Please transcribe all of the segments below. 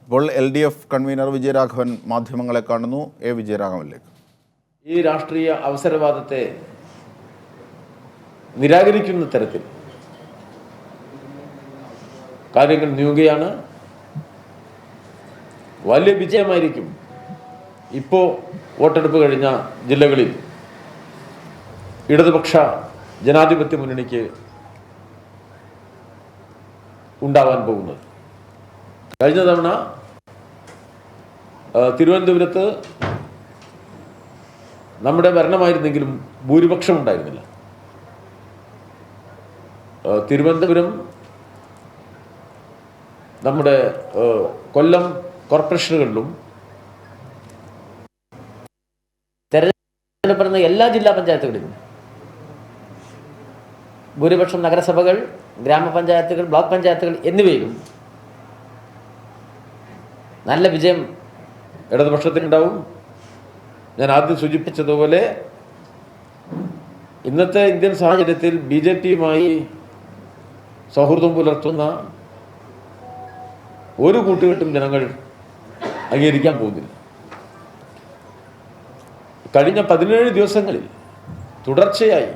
ഇപ്പോൾ LDF convener Vijayaraghavan മാധ്യമങ്ങളെ കാണുന്നു. വിജയരാഘവനിലേക്ക്. ഈ രാഷ്ട്രീയ അവസരവാദത്തെ നിരാകരിക്കുന്ന തരത്തിൽ കാര്യങ്ങൾ നീങ്ങുകയാണ്. വലിയ വിജയമായിരിക്കും ഇപ്പോൾ വോട്ടെടുപ്പ് കഴിഞ്ഞ ജില്ലകളിൽ ഇടതുപക്ഷ ജനാധിപത്യ മുന്നണിക്ക് ഉണ്ടാവാൻ പോകുന്നത്. കഴിഞ്ഞ തവണ തിരുവനന്തപുരത്ത് നമ്മുടെ ഭരണമായിരുന്നെങ്കിലും ഭൂരിപക്ഷം ഉണ്ടായിരുന്നില്ല. തിരുവനന്തപുരം, നമ്മുടെ കൊല്ലം കോർപ്പറേഷനുകളിലും തെരഞ്ഞെടുപ്പെടുന്ന എല്ലാ ജില്ലാ പഞ്ചായത്തുകളിലും ഭൂരിപക്ഷം നഗരസഭകൾ, ഗ്രാമപഞ്ചായത്തുകൾ, ബ്ലോക്ക് പഞ്ചായത്തുകൾ എന്നിവയിലും നല്ല വിജയം ഇടതുപക്ഷത്തിനുണ്ടാവും. ഞാൻ ആദ്യം സൂചിപ്പിച്ചതുപോലെ ഇന്നത്തെ ഇന്ത്യൻ സാഹചര്യത്തിൽ BJPയുമായി സൗഹൃദം പുലർത്തുന്ന ഒരു കൂട്ടുകെട്ടും ജനങ്ങൾ അംഗീകരിക്കാൻ പോകുന്നില്ല. കഴിഞ്ഞ 17 ദിവസങ്ങളിൽ തുടർച്ചയായി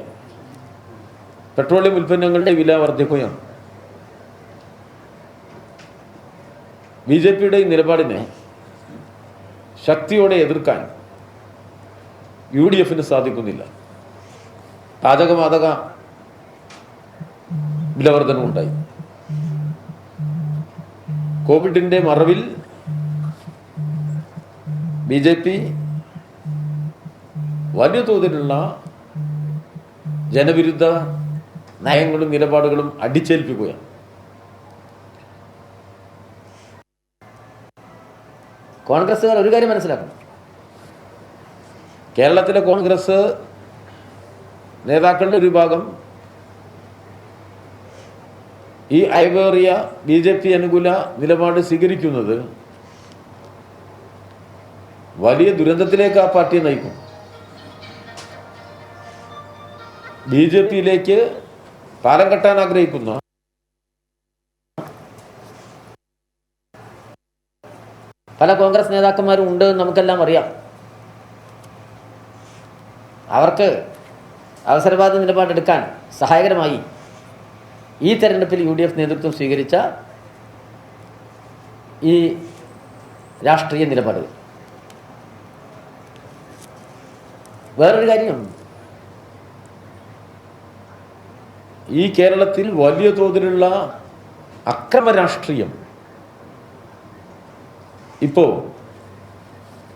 പെട്രോളിയം ഉൽപ്പന്നങ്ങളുടെ വില വർദ്ധിക്കുകയാണ്. BJPയുടെ ഈ നിലപാടിനെ ശക്തിയോടെ എതിർക്കാൻ UDFന് സാധിക്കുന്നില്ല. പാചകവാതക വിലവർധനവുണ്ടായി. കോവിഡിന്റെ മറവിൽ BJP വലിയ തോതിലുള്ള ജനവിരുദ്ധ നയങ്ങളും നിലപാടുകളും അടിച്ചേൽപ്പിക്കുകയാണ്. കോൺഗ്രസ്സുകാർ ഒരു കാര്യം മനസ്സിലാക്കണം. കേരളത്തിലെ കോൺഗ്രസ് നേതാക്കളുടെ ഒരു വിഭാഗം ഈ അയവേറിയ BJP അനുകൂല നിലപാട് സ്വീകരിക്കുന്നത് വലിയ ദുരന്തത്തിലേക്ക് ആ പാർട്ടിയെ നയിക്കും. BJPയിലേക്ക് പാലം കെട്ടാൻ ആഗ്രഹിക്കുന്ന പല കോൺഗ്രസ് നേതാക്കന്മാരും ഉണ്ട് എന്ന് നമുക്കെല്ലാം അറിയാം. അവർക്ക് അവസരവാദ നിലപാടെടുക്കാൻ സഹായകരമായി ഈ തെരഞ്ഞെടുപ്പിൽ UDF നേതൃത്വം സ്വീകരിച്ച ഈ രാഷ്ട്രീയ നിലപാടുകൾ. വേറൊരു കാര്യം, ഈ കേരളത്തിൽ വലിയ തോതിലുള്ള അക്രമ രാഷ്ട്രീയം ഇപ്പോൾ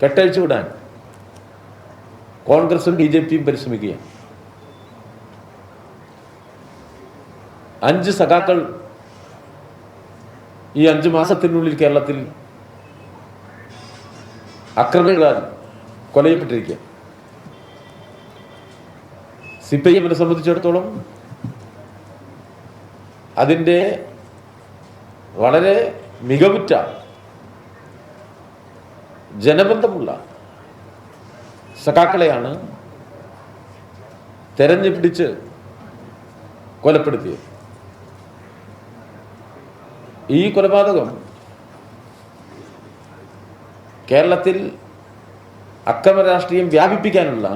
കെട്ടഴിച്ചു വിടാൻ കോൺഗ്രസും BJPയും പരിശ്രമിക്കുകയാണ്. 5 സഖാക്കൾ ഈ 5 മാസത്തിനുള്ളിൽ കേരളത്തിൽ അക്രമികളാൽ കൊലയപ്പെട്ടിരിക്കുക. CPIMനെ സംബന്ധിച്ചിടത്തോളം അതിൻ്റെ വളരെ മികവുറ്റ ജനബന്ധമുള്ള സഖാക്കളെയാണ് തെരഞ്ഞുപിടിച്ച് കൊലപ്പെടുത്തിയത്. ഈ കൊലപാതകം കേരളത്തിൽ അക്രമ രാഷ്ട്രീയം വ്യാപിപ്പിക്കാനുള്ള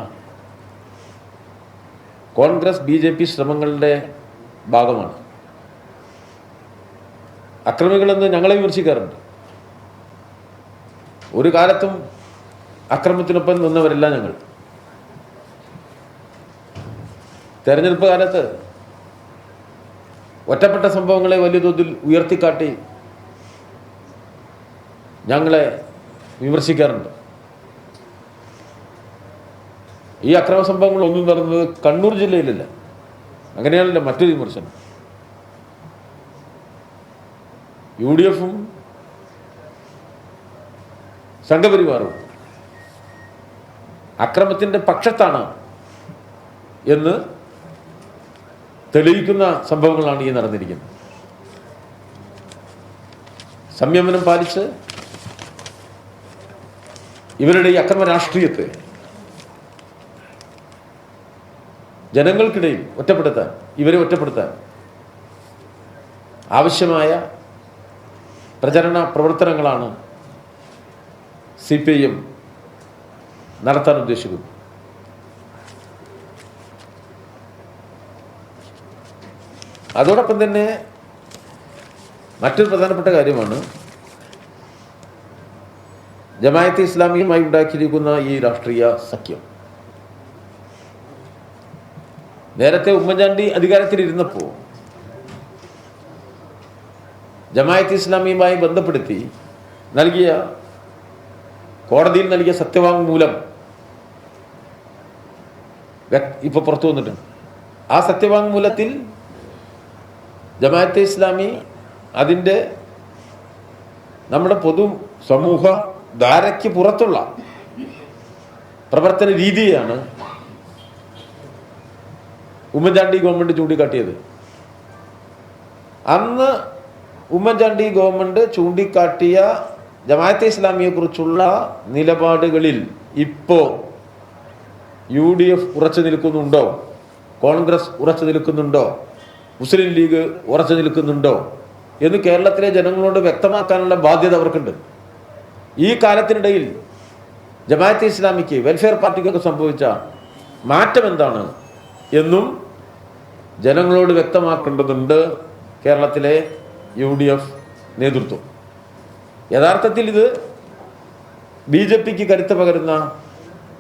കോൺഗ്രസ് BJP ശ്രമങ്ങളുടെ ഭാഗമാണ്. അക്രമികളെന്ന് ഞങ്ങളെ വിമർശിക്കാറുണ്ട്. ഒരു കാലത്തും അക്രമത്തിനൊപ്പം നിന്നവരല്ല ഞങ്ങൾ. തെരഞ്ഞെടുപ്പ് കാലത്ത് ഒറ്റപ്പെട്ട സംഭവങ്ങളെ വലിയ തോതിൽ ഉയർത്തിക്കാട്ടി ഞങ്ങളെ വിമർശിക്കാറുണ്ട്. ഈ അക്രമ സംഭവങ്ങളൊന്നും നടന്നത് കണ്ണൂർ ജില്ലയിലല്ല. അങ്ങനെയാണല്ലോ മറ്റൊരു വിമർശനം. UDFും സംഘപരിവാറും അക്രമത്തിൻ്റെ പക്ഷത്താണ് എന്ന് തെളിയിക്കുന്ന സംഭവങ്ങളാണ് ഈ നടന്നിരിക്കുന്നത്. സംയമനം പാലിച്ച് ഇവരുടെ ഈ അക്രമ രാഷ്ട്രീയത്തെ ജനങ്ങൾക്കിടയിൽ ഇവരെ ഒറ്റപ്പെടുത്താൻ ആവശ്യമായ പ്രചരണ പ്രവർത്തനങ്ങളാണ് CPIM നടത്താൻ ഉദ്ദേശിക്കുന്നു. അതോടൊപ്പം തന്നെ മറ്റൊരു പ്രധാനപ്പെട്ട കാര്യമാണ് ജമാഅത്തെ ഇസ്ലാമിയുമായി ഉണ്ടാക്കിയിരിക്കുന്ന ഈ രാഷ്ട്രീയ സഖ്യം. നേരത്തെ ഉമ്മൻചാണ്ടി അധികാരത്തിലിരുന്നപ്പോൾ ജമാഅത്തെ ഇസ്ലാമിയുമായി ബന്ധപ്പെടുത്തി കോടതിയിൽ നൽകിയ സത്യവാങ്മൂലം ഇപ്പോൾ പുറത്തു വന്നിട്ടുണ്ട്. ആ സത്യവാങ്മൂലത്തിൽ ജമാഅത്തെ ഇസ്ലാമി അതിൻ്റെ നമ്മുടെ പൊതു സമൂഹ ധാരയ്ക്ക് പുറത്തുള്ള പ്രവർത്തന രീതിയാണ് ഉമ്മൻചാണ്ടി ഗവൺമെൻറ് ചൂണ്ടിക്കാട്ടിയത്. അന്ന് ഉമ്മൻചാണ്ടി ഗവൺമെൻറ് ചൂണ്ടിക്കാട്ടിയ ജമാഅത്തെ ഇസ്ലാമിയെക്കുറിച്ചുള്ള നിലപാടുകളിൽ ഇപ്പോൾ UDF ഉറച്ചു നിൽക്കുന്നുണ്ടോ, കോൺഗ്രസ് ഉറച്ചു നിൽക്കുന്നുണ്ടോ, മുസ്ലിം ലീഗ് ഉറച്ചു നിൽക്കുന്നുണ്ടോ എന്ന് കേരളത്തിലെ ജനങ്ങളോട് വ്യക്തമാക്കാനുള്ള ബാധ്യത അവർക്കുണ്ട്. ഈ കാലത്തിനിടയിൽ ജമാഅത്തെ ഇസ്ലാമിക്ക്, വെൽഫെയർ പാർട്ടിക്കൊക്കെ സംഭവിച്ച മാറ്റം എന്താണ് എന്നും ജനങ്ങളോട് വ്യക്തമാക്കേണ്ടതുണ്ട് കേരളത്തിലെ UDF നേതൃത്വം. യഥാർത്ഥത്തിൽ ഇത് BJPക്ക് കരുത്ത് പകരുന്ന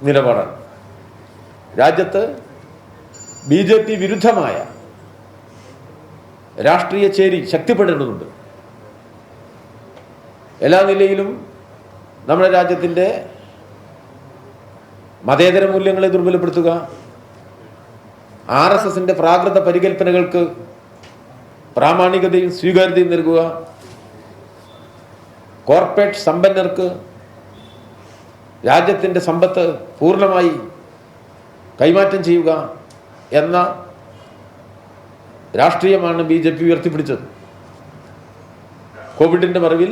നിലപാടാണ്. രാജ്യത്ത് BJP വിരുദ്ധമായ രാഷ്ട്രീയ ചേരി ശക്തിപ്പെടേണ്ടതുണ്ട്. എല്ലാ നിലയിലും നമ്മുടെ രാജ്യത്തിൻ്റെ മതേതര മൂല്യങ്ങളെ ദുർബലപ്പെടുത്തുക, RSSന്റെ പ്രാകൃത പരികൽപ്പനകൾക്ക് പ്രാമാണികതയും സ്വീകാര്യതയും നൽകുക, കോർപ്പറേറ്റ് സമ്പന്നർക്ക് രാജ്യത്തിൻ്റെ സമ്പത്ത് പൂർണ്ണമായി കൈമാറ്റം ചെയ്യുക എന്ന രാഷ്ട്രീയമാണ് BJP ഉയർത്തിപ്പിടിച്ചത്. കോവിഡിൻ്റെ മറവിൽ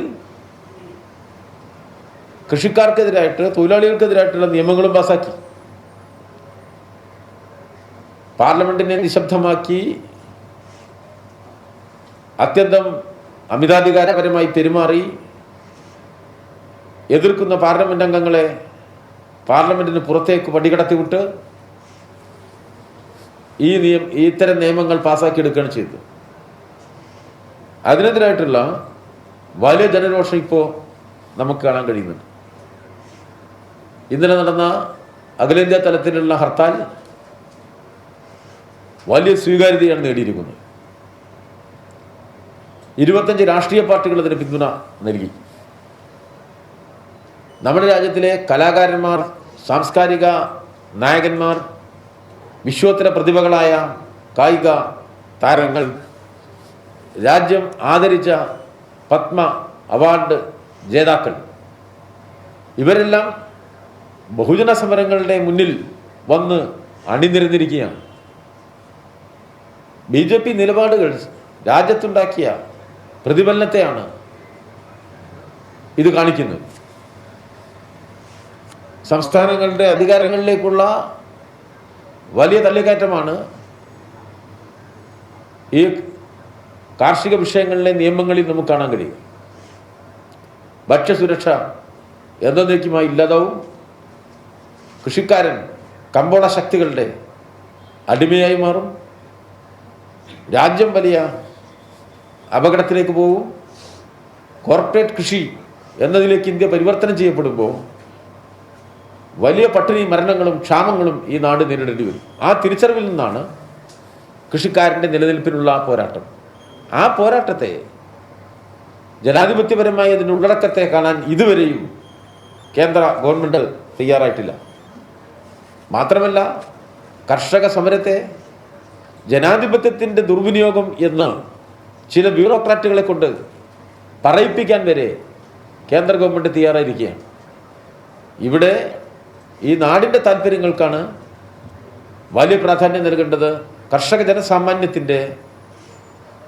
കൃഷിക്കാർക്കെതിരായിട്ട്, തൊഴിലാളികൾക്കെതിരായിട്ടുള്ള നിയമങ്ങളും പാസാക്കി, പാർലമെന്റിനെ നിശബ്ദമാക്കി, അത്യന്തം അമിതാധികാരപരമായി പെരുമാറി എതിർക്കുന്ന പാർലമെന്റ് അംഗങ്ങളെ പാർലമെന്റിന് പുറത്തേക്ക് പടികടത്തിവിട്ട് ഇത്തരം നിയമങ്ങൾ പാസ്സാക്കിയെടുക്കുകയാണ് ചെയ്തത്. അതിനെതിരായിട്ടുള്ള വലിയ ജനരോഷം ഇപ്പോൾ നമുക്ക് കാണാൻ കഴിയുന്നുണ്ട്. ഇന്നലെ നടന്ന അഖിലേന്ത്യാ തലത്തിലുള്ള ഹർത്താൽ വലിയ സ്വീകാര്യതയാണ് നേടിയിരിക്കുന്നത്. 25 രാഷ്ട്രീയ പാർട്ടികൾ അതിന് പിന്തുണ നൽകി. നമ്മുടെ രാജ്യത്തിലെ കലാകാരന്മാർ, സാംസ്കാരിക നായകന്മാർ, വിശ്വോത്തര പ്രതിഭകളായ കായിക താരങ്ങൾ, രാജ്യം ആദരിച്ച പത്മ അവാർഡ് ജേതാക്കൾ, ഇവരെല്ലാം ബഹുജന സമരങ്ങളുടെ മുന്നിൽ വന്ന് അണിനിരന്നിരിക്കുകയാണ്. BJP നിലപാടുകൾ രാജ്യത്തുണ്ടാക്കിയ പ്രതിഫലനത്തെയാണ് ഇത് കാണിക്കുന്നത്. സംസ്ഥാനങ്ങളുടെ അധികാരങ്ങളിലേക്കുള്ള വലിയ തള്ളിക്കയറ്റമാണ് ഈ കാർഷിക വിഷയങ്ങളിലെ നിയമങ്ങളിൽ നമുക്ക് കാണാൻ കഴിയും. ഭക്ഷ്യസുരക്ഷ എന്നേക്കുമായി ഇല്ലാതാവും. കൃഷിക്കാരൻ കമ്പോള ശക്തികളുടെ അടിമയായി മാറും. രാജ്യം വലിയ അപകടത്തിലേക്ക് പോകും. കോർപ്പറേറ്റ് കൃഷി എന്നതിലേക്ക് ഇന്ത്യ പരിവർത്തനം ചെയ്യപ്പെടുമ്പോൾ വലിയ പട്ടിണി, മരണങ്ങളും ക്ഷാമങ്ങളും ഈ നാട് നേരിടേണ്ടി വരും. ആ തിരിച്ചറിവിൽ നിന്നാണ് കൃഷിക്കാരൻ്റെ നിലനിൽപ്പിനുള്ള പോരാട്ടം. ആ പോരാട്ടത്തെ, ജനാധിപത്യപരമായ അതിൻ്റെ ഉള്ളടക്കത്തെ കാണാൻ ഇതുവരെയും കേന്ദ്ര ഗവൺമെൻറ് തയ്യാറായിട്ടില്ല. മാത്രമല്ല, കർഷക സമരത്തെ ജനാധിപത്യത്തിൻ്റെ ദുർവിനിയോഗം എന്ന് ചില ബ്യൂറോക്രാറ്റുകളെ കൊണ്ട് പറയിപ്പിക്കാൻ വരെ കേന്ദ്ര ഗവൺമെൻറ് തയ്യാറായിരിക്കുകയാണ്. ഇവിടെ ഈ നാടിൻ്റെ താല്പര്യങ്ങൾക്കാണ് വലിയ പ്രാധാന്യം നൽകേണ്ടത്. കർഷക ജനസാമാന്യത്തിൻ്റെ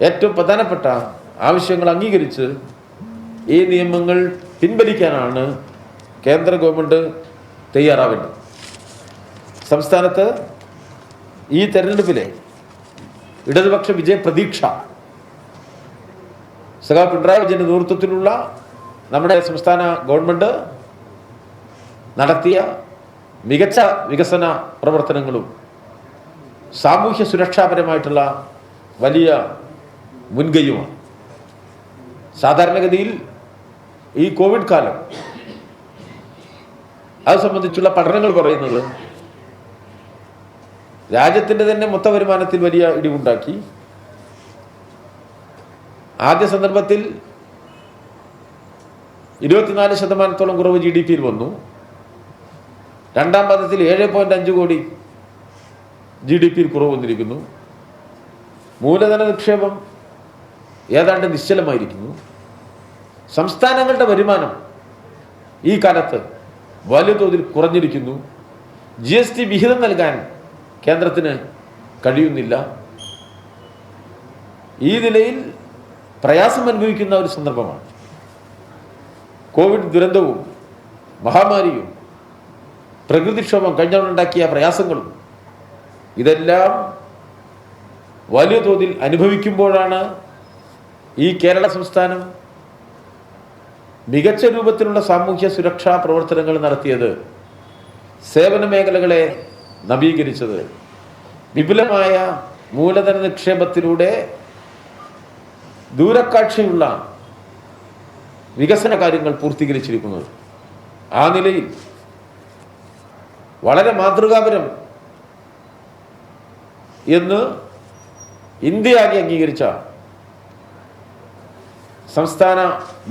ഏറ്റവും പ്രധാനപ്പെട്ട ആവശ്യങ്ങൾ അംഗീകരിച്ച് ഈ നിയമങ്ങൾ പിൻവലിക്കാനാണ് കേന്ദ്ര ഗവൺമെൻറ് തയ്യാറാവേണ്ടത്. സംസ്ഥാനത്ത് ഈ തെരഞ്ഞെടുപ്പിലെ ഇടതുപക്ഷ വിജയ പ്രതീക്ഷ പിണറായി വിജയൻ്റെ നേതൃത്വത്തിലുള്ള നമ്മുടെ സംസ്ഥാന ഗവൺമെൻറ് നടത്തിയ മികച്ച വികസന പ്രവർത്തനങ്ങളും സാമൂഹ്യ സുരക്ഷാപരമായിട്ടുള്ള വലിയ മുൻകൈയുമാണ്. സാധാരണഗതിയിൽ ഈ കോവിഡ് കാലം അത് സംബന്ധിച്ചുള്ള പഠനങ്ങൾ പറയുന്നത് രാജ്യത്തിൻ്റെ തന്നെ മൊത്ത വരുമാനത്തിൽ വലിയ ഇടിവുണ്ടാക്കി. ആദ്യ സന്ദർഭത്തിൽ 24% കുറവ് GDP-യിൽ വന്നു. രണ്ടാം പാദത്തിൽ 7.5 കോടി GDP-യിൽ കുറവ് വന്നിരിക്കുന്നു. മൂലധന നിക്ഷേപം ഏതാണ്ട് നിശ്ചലമായിരിക്കുന്നു. സംസ്ഥാനങ്ങളുടെ വരുമാനം ഈ കാലത്ത് വലിയ തോതിൽ കുറഞ്ഞിരിക്കുന്നു. GST വിഹിതം നൽകാൻ കേന്ദ്രത്തിന് കഴിയുന്നില്ല. ഈ നിലയിൽ പ്രയാസം അനുഭവിക്കുന്ന ഒരു സന്ദർഭമാണ്. കോവിഡ് ദുരന്തവും മഹാമാരിയും പ്രകൃതിക്ഷോഭം കഴിഞ്ഞുണ്ടാക്കിയ പ്രയാസങ്ങളും ഇതെല്ലാം വലിയ തോതിൽ അനുഭവിക്കുമ്പോഴാണ് ഈ കേരള സംസ്ഥാനം മികച്ച രൂപത്തിലുള്ള സാമൂഹ്യ സുരക്ഷാ പ്രവർത്തനങ്ങൾ നടത്തിയത്, സേവന മേഖലകളെ നവീകരിച്ചത്, വിപുലമായ മൂലധന നിക്ഷേപത്തിലൂടെ ദൂരക്കാഴ്ചയുള്ള വികസന കാര്യങ്ങൾ പൂർത്തീകരിച്ചിരിക്കുന്നത്. ആ നിലയിൽ വളരെ മാതൃകാപരം എന്ന് ഇന്ത്യയാകെ അംഗീകരിച്ച സംസ്ഥാന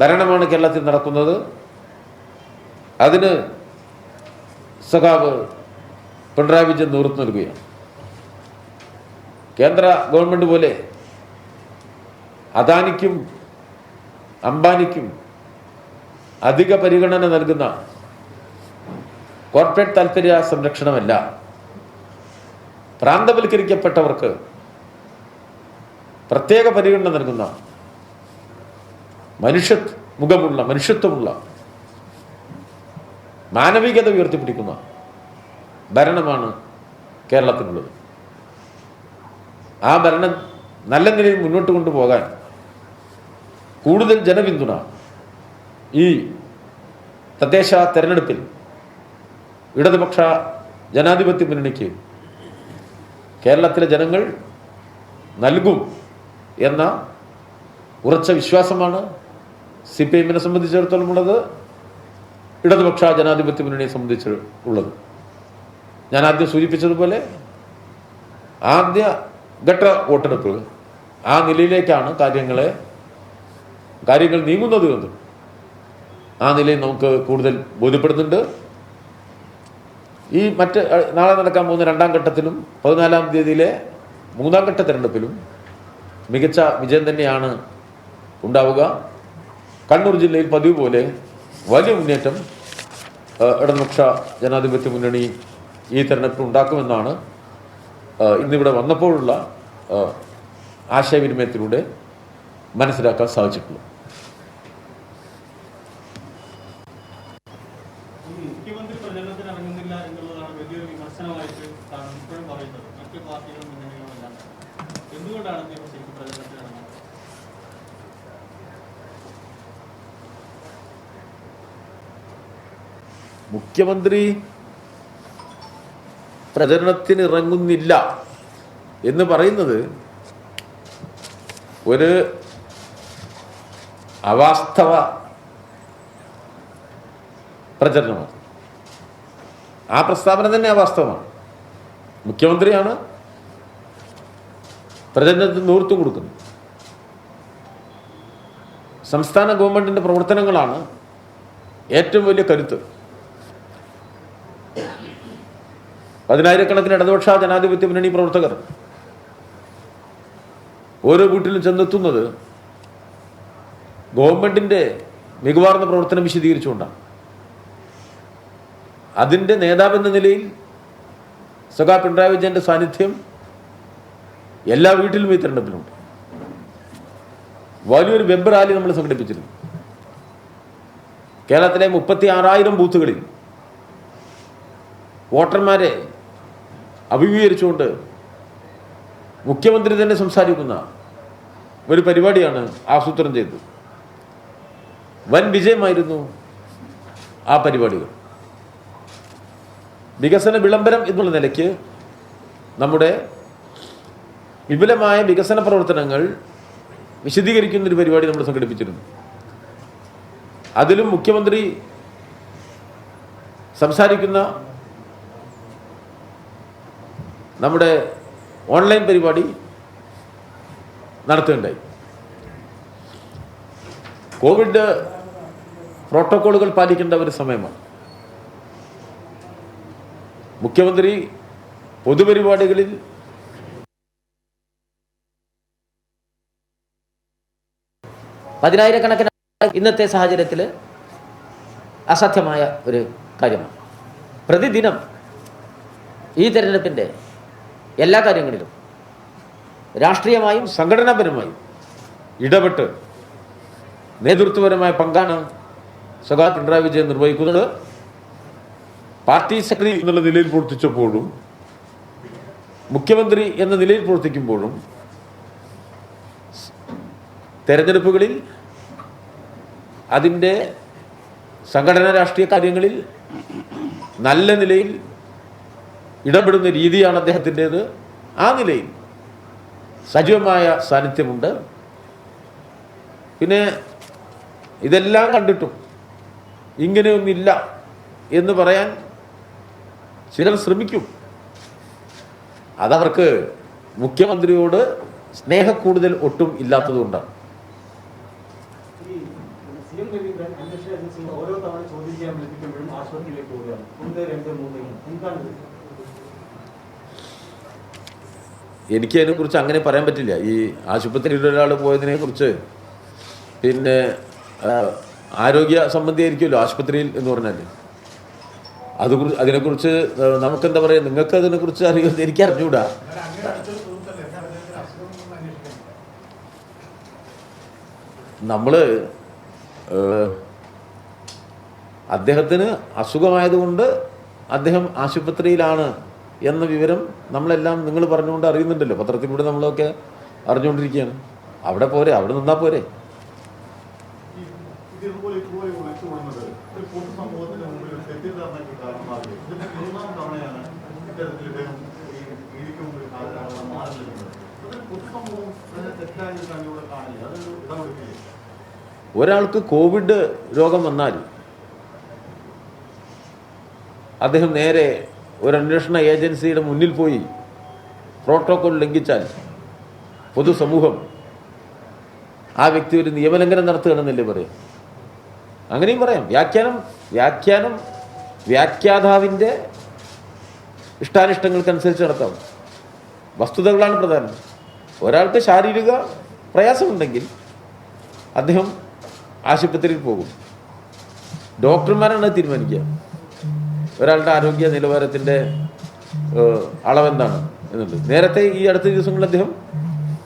ഭരണമാണ് കേരളത്തിൽ നടക്കുന്നത്. അതിന് സഖാവ് പിണറായി വിജയൻ നേതൃത്വം നൽകുകയാണ്. കേന്ദ്ര ഗവൺമെൻറ് പോലെ അദാനിക്കും അംബാനിക്കും അധിക പരിഗണന നൽകുന്ന കോർപ്പറേറ്റ് താൽപ്പര്യ സംരക്ഷണമല്ല, പ്രാന്തവൽക്കരിക്കപ്പെട്ടവർക്ക് പ്രത്യേക പരിഗണന നൽകുന്ന മനുഷ്യത്വമുള്ള മാനവികത ഉയർത്തിപ്പിടിക്കുന്ന ഭരണമാണ് കേരളത്തിനുള്ളത്. ആ ഭരണം നല്ല നിലയിൽ മുന്നോട്ട് കൊണ്ടുപോകാൻ കൂടുതൽ ജനപിന്തുണ ഈ തദ്ദേശ തെരഞ്ഞെടുപ്പിൽ ഇടതുപക്ഷ ജനാധിപത്യ മുന്നണിക്ക് കേരളത്തിലെ ജനങ്ങൾ നൽകും എന്ന ഉറച്ച വിശ്വാസമാണ് CPI-നെ സംബന്ധിച്ചിടത്തോളം ഉള്ളത്, ഇടതുപക്ഷ ജനാധിപത്യ മുന്നണിയെ സംബന്ധിച്ച് ഉള്ളത്. ഞാൻ ആദ്യം സൂചിപ്പിച്ചതുപോലെ ആദ്യ ഘട്ട വോട്ടെടുപ്പ് ആ നിലയിലേക്കാണ് കാര്യങ്ങൾ നീങ്ങുന്നത് എന്ന് ആ നിലയിൽ നമുക്ക് കൂടുതൽ ബോധ്യപ്പെടുന്നുണ്ട്. ഈ നാളെ നടക്കാൻ പോകുന്ന രണ്ടാം ഘട്ടത്തിലും 14-ാം തീയതിയിലെ മൂന്നാം ഘട്ട തെരഞ്ഞെടുപ്പിലും മികച്ച വിജയം തന്നെയാണ് ഉണ്ടാവുക. കണ്ണൂർ ജില്ലയിൽ പതിവ് പോലെ വലിയ മുന്നേറ്റം ഇടതുപക്ഷ ജനാധിപത്യ മുന്നണി ഈ തെരഞ്ഞെടുപ്പ് ഉണ്ടാക്കുമെന്നാണ് ഇന്നിവിടെ വന്നപ്പോഴുള്ള ആശയവിനിമയത്തിലൂടെ മനസ്സിലാക്കാൻ സാധിച്ചിട്ടുള്ളത്. മുഖ്യമന്ത്രി പ്രചരണത്തിന് ഇറങ്ങുന്നില്ല എന്നുള്ളതാണ് വലിയൊരു വിമർശനമായിട്ട് ഇപ്പോഴും പറയുന്നത്. മറ്റു പാർട്ടികളും മുന്നണികളുമെല്ലാം എന്തുകൊണ്ടാണ് ശരിക്കും പ്രചരണത്തിന് ഇറങ്ങുന്നത്? മുഖ്യമന്ത്രി പ്രചരണത്തിന് ഇറങ്ങുന്നില്ല എന്ന് പറയുന്നത് ഒരു അവാസ്തവ പ്രചരണമാണ്. ആ പ്രസ്താവന തന്നെ അവാസ്തവമാണ്. മുഖ്യമന്ത്രിയാണ് പ്രചരണത്തിന് നേതൃത്വം കൊടുക്കുന്നത്. സംസ്ഥാന ഗവൺമെന്റിന്റെ പ്രവർത്തനങ്ങളാണ് ഏറ്റവും വലിയ കരുത്ത്. 10,000-കണക്കിന് ഇടതുപക്ഷ ജനാധിപത്യ മുന്നണി പ്രവർത്തകർ ഓരോ വീട്ടിലും ചെന്നെത്തുന്നത് ഗവൺമെന്റിന്റെ മികവാർന്ന പ്രവർത്തനം വിശദീകരിച്ചുകൊണ്ടാണ്. അതിൻ്റെ നേതാവെന്ന നിലയിൽ സഖാ പിണറായി വിജയന്റെ സാന്നിധ്യം എല്ലാ വീട്ടിലും ഈ തെരഞ്ഞെടുപ്പിലുണ്ട്. വലിയൊരു വെബ് റാലി നമ്മൾ സംഘടിപ്പിച്ചിരുന്നു. കേരളത്തിലെ 36,000 ബൂത്തുകളിൽ വോട്ടർമാരെ അഭിമുഖീകരിച്ചുകൊണ്ട് മുഖ്യമന്ത്രി തന്നെ സംസാരിക്കുന്ന ഒരു പരിപാടിയാണ് ആസൂത്രണം ചെയ്തത്. വൻ വിജയമായിരുന്നു ആ പരിപാടികൾ. വികസന വിളംബരം എന്നുള്ള നിലയ്ക്ക് നമ്മുടെ വിപുലമായ വികസന പ്രവർത്തനങ്ങൾ വിശദീകരിക്കുന്നൊരു പരിപാടി നമ്മൾ സംഘടിപ്പിച്ചിരുന്നു. അതിലും മുഖ്യമന്ത്രി സംസാരിക്കുന്ന നമ്മുടെ ഓൺലൈൻ പരിപാടി നടത്തുകയുണ്ടായി. കോവിഡ് പ്രോട്ടോക്കോളുകൾ പാലിക്കേണ്ട ഒരു സമയമാണ്. മുഖ്യമന്ത്രി പൊതുപരിപാടികളിൽ പതിനായിരക്കണക്കിന് ഇന്നത്തെ സാഹചര്യത്തിൽ അസാധ്യമായ ഒരു കാര്യമാണ്. പ്രതിദിനം ഈ തെരഞ്ഞെടുപ്പിൻ്റെ എല്ലാ കാര്യങ്ങളിലും രാഷ്ട്രീയമായും സംഘടനാപരമായും ഇടപെട്ട് നേതൃത്വപരമായ പങ്കാണ് സഖാ പിണറായി വിജയൻ നിർവഹിക്കുന്നത്. പാർട്ടി സെക്രട്ടറി എന്നുള്ള നിലയിൽ പ്രവർത്തിച്ചപ്പോഴും മുഖ്യമന്ത്രി എന്ന നിലയിൽ പ്രവർത്തിക്കുമ്പോഴും തെരഞ്ഞെടുപ്പുകളിൽ അതിൻ്റെ സംഘടനാ രാഷ്ട്രീയ കാര്യങ്ങളിൽ നല്ല നിലയിൽ ഇടപെടുന്ന രീതിയാണ് അദ്ദേഹത്തിൻ്റേത്. ആ നിലയിൽ സജീവമായ സാന്നിധ്യമുണ്ട്. പിന്നെ ഇതെല്ലാം കണ്ടിട്ടും ഇങ്ങനെയൊന്നില്ല എന്ന് പറയാൻ ചിലർ ശ്രമിക്കും. അതവർക്ക് മുഖ്യമന്ത്രിയോട് സ്നേഹക്കൂടുതൽ ഒട്ടും ഇല്ലാത്തതുകൊണ്ടാണ്. ഓരോ തവണ ചോദ്യം ചെയ്യാൻ വിളിപ്പിക്കുമ്പോഴും ആശുപത്രിയിലേക്ക് പോവുകയാണ്. 1, 2, 3 എന്താണ്? എനിക്ക് അതിനെക്കുറിച്ച് അങ്ങനെ പറയാൻ പറ്റില്ല. ഈ ആശുപത്രിയിൽ ഒരാൾ പോയതിനെ കുറിച്ച് പിന്നെ ആരോഗ്യ സംബന്ധിയായിരിക്കുമല്ലോ ആശുപത്രിയിൽ എന്ന് പറഞ്ഞാൽ. അതിനെക്കുറിച്ച് നമുക്കെന്താ പറയുക, നിങ്ങൾക്ക് അതിനെക്കുറിച്ച് അറിയുമെന്ന് എനിക്ക് അറിഞ്ഞൂടാ. നമ്മൾ അദ്ദേഹത്തിന് അസുഖമായതുകൊണ്ട് അദ്ദേഹം ആശുപത്രിയിലാണ് എന്ന വിവരം നമ്മളെല്ലാം നിങ്ങൾ പറഞ്ഞുകൊണ്ട് അറിയുന്നുണ്ടല്ലോ. പത്രത്തിലൂടെ നമ്മളൊക്കെ അറിഞ്ഞുകൊണ്ടിരിക്കുകയാണ്. അവിടെ പോരെ, അവിടെ നിന്നാൽ പോരെ. ഒരാൾക്ക് കോവിഡ് രോഗം വന്നാൽ അദ്ദേഹം നേരെ ഒരു അന്വേഷണ ഏജൻസിയുടെ മുന്നിൽ പോയി പ്രോട്ടോകോൾ ലംഘിച്ചാൽ പൊതുസമൂഹം ആ വ്യക്തി ഒരു നിയമലംഘനം നടത്തുകയാണെന്നല്ലേ പറയാം. അങ്ങനെയും പറയാം. വ്യാഖ്യാനം വ്യാഖ്യാതാവിൻ്റെ ഇഷ്ടാനിഷ്ടങ്ങൾക്കനുസരിച്ച് നടത്താം. വസ്തുതകളാണ് പ്രധാനം. ഒരാൾക്ക് ശാരീരിക പ്രയാസമുണ്ടെങ്കിൽ അദ്ദേഹം ആശുപത്രിയിൽ പോകും. ഡോക്ടർമാരാണ് തീരുമാനിക്കുക ഒരാളുടെ ആരോഗ്യ നിലവാരത്തിൻ്റെ അളവെന്താണ് എന്നുള്ളത്. നേരത്തെ ഈ അടുത്ത ദിവസങ്ങളിൽ അദ്ദേഹം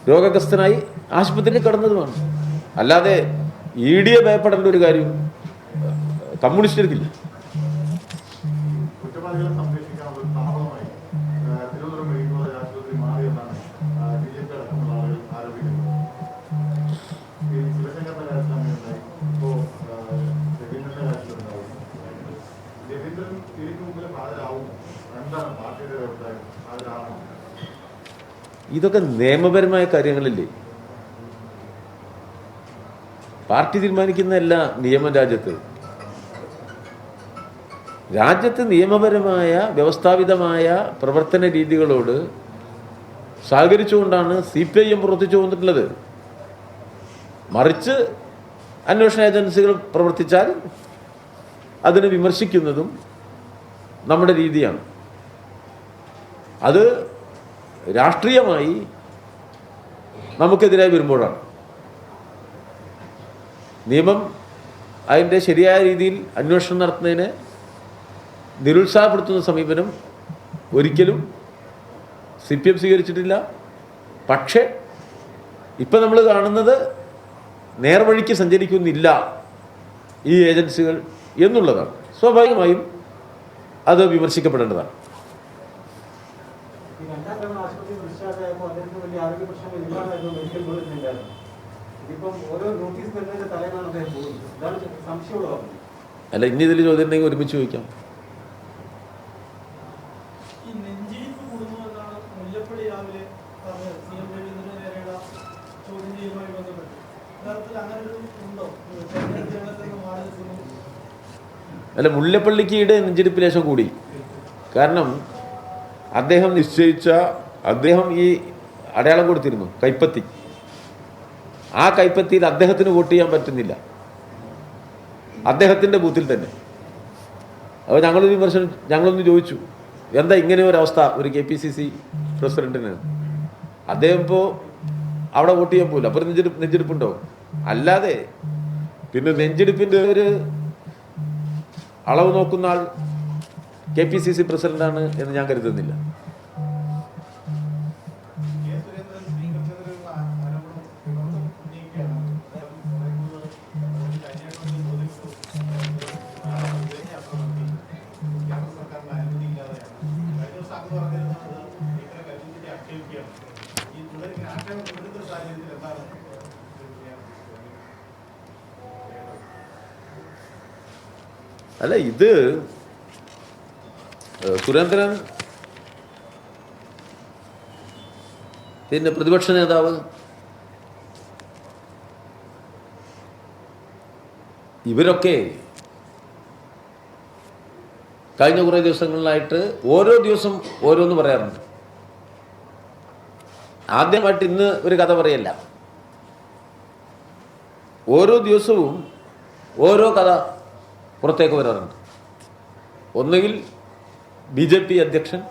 രോഗഗ്രസ്തനായി ആശുപത്രിയിൽ കിടന്നതുമാണ്. അല്ലാതെ ED ഭയപ്പെടേണ്ട ഒരു കാര്യം കമ്മ്യൂണിസ്റ്റുകൾക്കില്ല. ഇതൊക്കെ നിയമപരമായ കാര്യങ്ങളില്ലേ? പാർട്ടി തീരുമാനിക്കുന്നതല്ല നിയമം. രാജ്യത്ത് നിയമപരമായ വ്യവസ്ഥാപിതമായ പ്രവർത്തന രീതികളോട് സഹകരിച്ചുകൊണ്ടാണ് CPIM പ്രവർത്തിച്ചു വന്നിട്ടുള്ളത്. മറിച്ച് അന്വേഷണ ഏജൻസികൾ പ്രവർത്തിച്ചാൽ അതിനെ വിമർശിക്കുന്നതും നമ്മുടെ രീതിയാണ്. അത് രാഷ്ട്രീയമായി നമുക്കെതിരായി വരുമ്പോഴാണ്. നിയമം അതിൻ്റെ ശരിയായ രീതിയിൽ അന്വേഷണം നടത്തുന്നതിനെ നിരുത്സാഹപ്പെടുത്തുന്ന സമീപനം ഒരിക്കലും CPM സ്വീകരിച്ചിട്ടില്ല. പക്ഷേ ഇപ്പം നമ്മൾ കാണുന്നത് നേർവഴിക്ക് സഞ്ചരിക്കുന്നില്ല ഈ ഏജൻസികൾ എന്നുള്ളതാണ്. സ്വാഭാവികമായും അത് വിമർശിക്കപ്പെടേണ്ടതാണ്. അല്ല, ഇനി ഇതിൽ ചോദ്യം ഉണ്ടെങ്കിൽ ഒരുമിച്ച് ചോദിക്കാം. അല്ല, മുല്ലപ്പള്ളിക്ക് ഈടെ നെഞ്ചിടിപ്പ് ലേശം കൂടി. കാരണം അദ്ദേഹം ഈ അടയാളം കൊടുത്തിരുന്നു, കൈപ്പത്തി. ആ കൈപ്പത്തിയിൽ അദ്ദേഹത്തിന് വോട്ട് ചെയ്യാൻ പറ്റുന്നില്ല, അദ്ദേഹത്തിൻ്റെ ബൂത്തിൽ തന്നെ. അപ്പോൾ ഞങ്ങളൊന്ന് ചോദിച്ചു, എന്താ ഇങ്ങനെ ഒരു അവസ്ഥ ഒരു KPCC പ്രസിഡന്റിന്? അദ്ദേഹം ഇപ്പോൾ അവിടെ വോട്ട് ചെയ്യാൻ പോകില്ല, അപ്പോൾ നെഞ്ചെടുപ്പുണ്ടോ? അല്ലാതെ പിന്നെ നെഞ്ചെടുപ്പിൻ്റെ ഒരു അളവ് നോക്കുന്ന ആൾ KPCC പ്രസിഡന്റാണ് എന്ന് ഞാൻ കരുതുന്നില്ല. അല്ല, ഇത് സുരേന്ദ്രൻ പിന്നെ പ്രതിപക്ഷ നേതാവ് ഇവരൊക്കെ കഴിഞ്ഞ കുറേ ദിവസങ്ങളിലായിട്ട് ഓരോ ദിവസം ഓരോന്ന് പറയാറുണ്ട്. ആദ്യമായിട്ട് ഇന്ന് ഒരു കഥ പറയല്ല, ഓരോ ദിവസവും ഓരോ കഥ പുറത്തേക്ക് വരാറുണ്ട്. ഒന്നുകിൽ BJP അധ്യക്ഷൻ,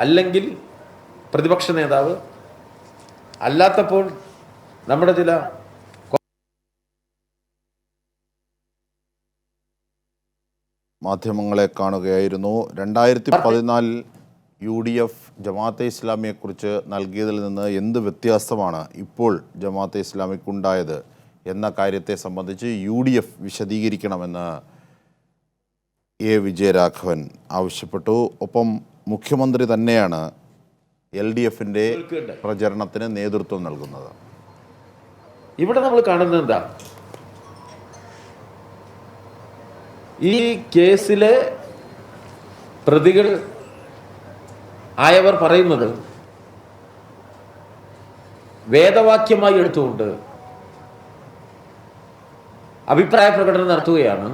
അല്ലെങ്കിൽ പ്രതിപക്ഷ നേതാവ്, അല്ലാത്തപ്പോൾ നമ്മുടെ ചില മാധ്യമങ്ങളെ കാണുകയായിരുന്നു. 2014 UDF ജമാഅത്തെ ഇസ്ലാമിയെക്കുറിച്ച് നൽകിയതിൽ നിന്ന് എന്ത് വ്യത്യാസമാണ് ഇപ്പോൾ ജമാഅത്തെ ഇസ്ലാമിക്കുണ്ടായത് എന്ന കാര്യത്തെ സംബന്ധിച്ച് UDF വിശദീകരിക്കണമെന്ന് A. വിജയരാഘവൻ ആവശ്യപ്പെട്ടു. ഒപ്പം മുഖ്യമന്ത്രി തന്നെയാണ് LDFിൻ്റെ പ്രചരണത്തിന് നേതൃത്വം നൽകുന്നത്. ഇവിടെ നമ്മൾ കാണുന്നത് എന്താ? ഈ കേസിലെ പ്രതികൾ ആയവർ പറയുന്നത് വേദവാക്യമായി എടുത്തുകൊണ്ട് അഭിപ്രായ പ്രകടനം നടത്തുകയാണ്.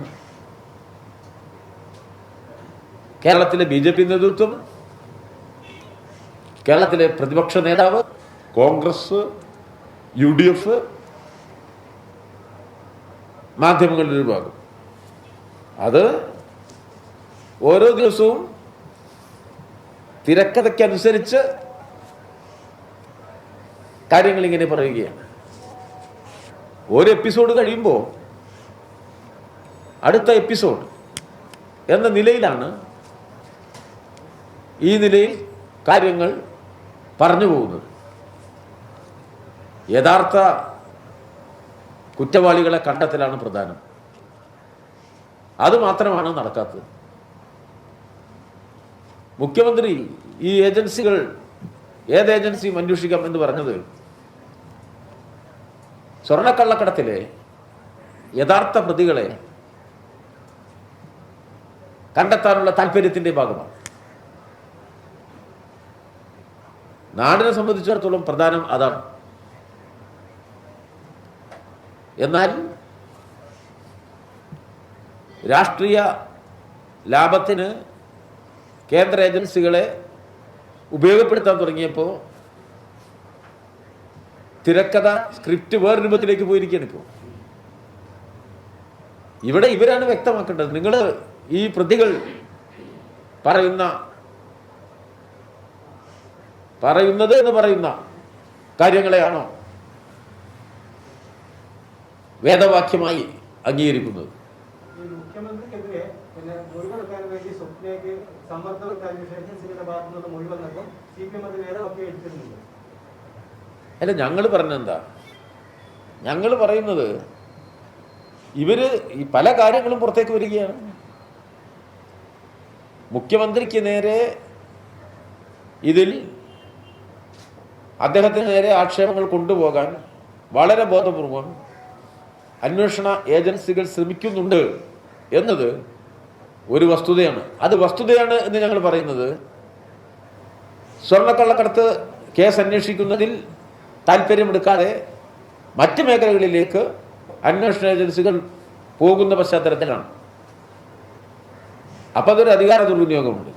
കേരളത്തിലെ BJP നേതൃത്വം, കേരളത്തിലെ പ്രതിപക്ഷ നേതാവ്, കോൺഗ്രസ്, UDF, മാധ്യമങ്ങളുടെ ഒരു ഭാഗം. അത് ഓരോ ദിവസവും തിരക്കഥയ്ക്കനുസരിച്ച് കാര്യങ്ങൾ ഇങ്ങനെ പറയുകയാണ്. ഒരു എപ്പിസോഡ് കഴിയുമ്പോൾ അടുത്ത എപ്പിസോഡ് എന്ന നിലയിലാണ് ഈ നിലയിൽ കാര്യങ്ങൾ പറഞ്ഞു പോകുന്നത്. യഥാർത്ഥ കുറ്റവാളികളെ കണ്ടെത്തലാണ് പ്രധാനം. അതുമാത്രമാണ് നടക്കാത്തത്. മുഖ്യമന്ത്രി ഈ ഏജൻസികൾ ഏത് ഏജൻസിയും അന്വേഷിക്കാം എന്ന് പറഞ്ഞത് സ്വർണ്ണക്കള്ളക്കടത്തിലെ യഥാർത്ഥ പ്രതികളെ കണ്ടെത്താനുള്ള താല്പര്യത്തിൻ്റെ ഭാഗമാണ്. നാടിനെ സംബന്ധിച്ചിടത്തോളം പ്രധാനം അതാണ്. എന്നാൽ രാഷ്ട്രീയ ലാഭത്തിന് കേന്ദ്ര ഏജൻസികളെ ഉപയോഗപ്പെടുത്താൻ തുടങ്ങിയപ്പോൾ തിരക്കഥ സ്ക്രിപ്റ്റ് വേറെ രൂപത്തിലേക്ക് പോയിരിക്കുകയാണ്. ഇപ്പോൾ ഇവിടെ ഇവരാണ് വ്യക്തമാക്കേണ്ടത്. നിങ്ങൾ ഈ പ്രതികൾ പറയുന്നത് എന്ന് പറയുന്ന കാര്യങ്ങളെയാണോ വേദവാക്യമായി അംഗീകരിക്കുന്നത്? മുഖ്യമന്ത്രിക്കെതിരെ മൊഴികൊടുക്കാൻ വേണ്ടി സ്വപ്നയ്ക്ക് സമ്മർദ്ദം ഏജൻസികളുടെ ഭാഗത്തു നിന്ന് മൊഴി വന്നപ്പോൾ CPM അത് വേറെ ഒക്കെ എടുത്തിരുന്നില്ല. അല്ല, ഞങ്ങൾ പറഞ്ഞെന്താ? ഞങ്ങൾ പറയുന്നത് ഇവര് ഈ പല കാര്യങ്ങളും പുറത്തേക്ക് വരികയാണ്. മുഖ്യമന്ത്രിക്ക് നേരെ ഇതിൽ അദ്ദേഹത്തിന് നേരെ ആക്ഷേപങ്ങൾ കൊണ്ടുപോകാൻ വളരെ ബോധപൂർവം അന്വേഷണ ഏജൻസികൾ ശ്രമിക്കുന്നുണ്ട് എന്നത് ഒരു വസ്തുതയാണ്. അത് വസ്തുതയാണ് എന്ന് ഞങ്ങൾ പറയുന്നത് സ്വർണ്ണക്കള്ളക്കടത്ത് കേസ് അന്വേഷിക്കുന്നതിൽ താല്പര്യമെടുക്കാതെ മറ്റ് മേഖലകളിലേക്ക് അന്വേഷണ ഏജൻസികൾ പോകുന്ന പശ്ചാത്തലത്തിലാണ്. അപ്പം അതൊരു അധികാര ദുർവിനിയോഗമുണ്ട്.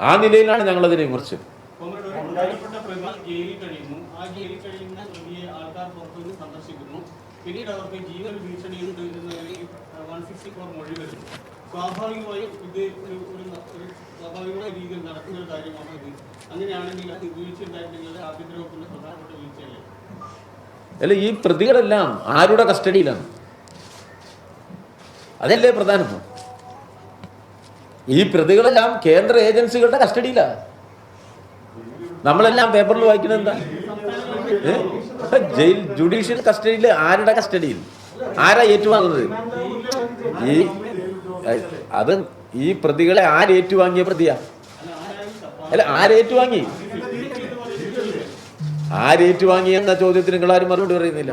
ആ നിലയിലാണ് ഞങ്ങളതിനെ വിമർശിച്ചത്. കോമ്രേഡ്, ഒരു പ്രധാനപ്പെട്ട പ്രതി ജയിലിൽ കഴിയുന്നു. ആ ജയിലിൽ കഴിയുന്ന പ്രതിയെ ആൾക്കാർ പുറത്തുനിന്ന് സന്ദർശിക്കുന്നു. പിന്നീട് അവർക്ക് ജീവൻ ഭീഷണിയുണ്ട് എന്ന നിലയിൽ 164 മൊഴി വരുന്നു. സ്വാഭാവികമായും ഇത് ഒരു സ്വാഭാവികമായ രീതിയിൽ നടക്കുന്ന ഒരു കാര്യമാണ് ഇത്. അങ്ങനെയാണെങ്കിൽ അത് വീഴ്ച ഉണ്ടായിട്ടുണ്ടെങ്കിൽ ആഭ്യന്തര വകുപ്പിന്റെ പ്രധാനപ്പെട്ട വീഴ്ചയല്ലേ? അല്ല, ഈ പ്രതികളെല്ലാം ആരുടെ കസ്റ്റഡിയിലാണ്? അതല്ലേ പ്രധാനം. ഈ പ്രതികളെല്ലാം കേന്ദ്ര ഏജൻസികളുടെ കസ്റ്റഡിയിലാണ്. നമ്മളെല്ലാം പേപ്പറിൽ വായിക്കുന്നത് എന്താ? ജയിൽ ജുഡീഷ്യൽ കസ്റ്റഡിയിൽ ആരുടെ കസ്റ്റഡിയിൽ? ആരാ ഏറ്റുവാങ്ങുന്നത്? അത് ഈ പ്രതികളെ ആരേറ്റുവാങ്ങിയ പ്രതിയാ? അല്ല, ആരേറ്റുവാങ്ങി? ആരേറ്റുവാങ്ങി എന്ന ചോദ്യത്തിന് നിങ്ങളാരും മറുപടി പറയുന്നില്ല.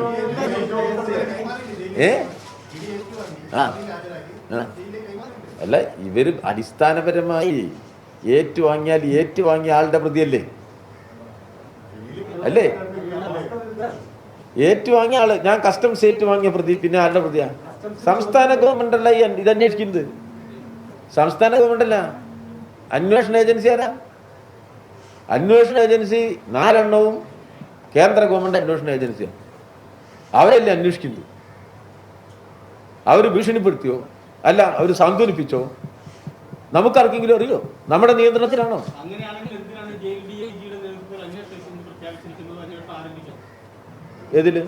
അല്ല, ഇവര് അടിസ്ഥാനപരമായി ഏറ്റുവാങ്ങിയ ആളുടെ പ്രതിയല്ലേ? അല്ലേ? ഏറ്റുവാങ്ങിയ ആള്. ഞാൻ കസ്റ്റംസ് ഏറ്റുവാങ്ങിയ പ്രതി പിന്നെ ആരുടെ പ്രതിയാ? സംസ്ഥാന ഗവൺമെന്റല്ല ഇത് അന്വേഷിക്കുന്നത്. സംസ്ഥാന ഗവൺമെന്റല്ല, അന്വേഷണ ഏജൻസി ആരാ? അന്വേഷണ ഏജൻസി 4 എണ്ണവും കേന്ദ്ര ഗവൺമെന്റ് അന്വേഷണ ഏജൻസിയാണ്. അവരല്ലേ അന്വേഷിക്കുന്നത്? അവർ ഭീഷണിപ്പെടുത്തിയോ? അല്ല, അവർ സാന്ത്വനിപ്പിച്ചോ? നമുക്കാർക്കെങ്കിലും അറിയോ? നമ്മുടെ നിയന്ത്രണത്തിലാണോ? അങ്ങനെയാണെങ്കിൽ എന്തിനാണ് JDIGയുടെ നേതൃത്വത്തിൽ അന്വേഷണം പ്രഖ്യാപിച്ചിരിക്കുന്നത്? അന്വേഷണം ആരംഭിക്കാം. ഏതില്?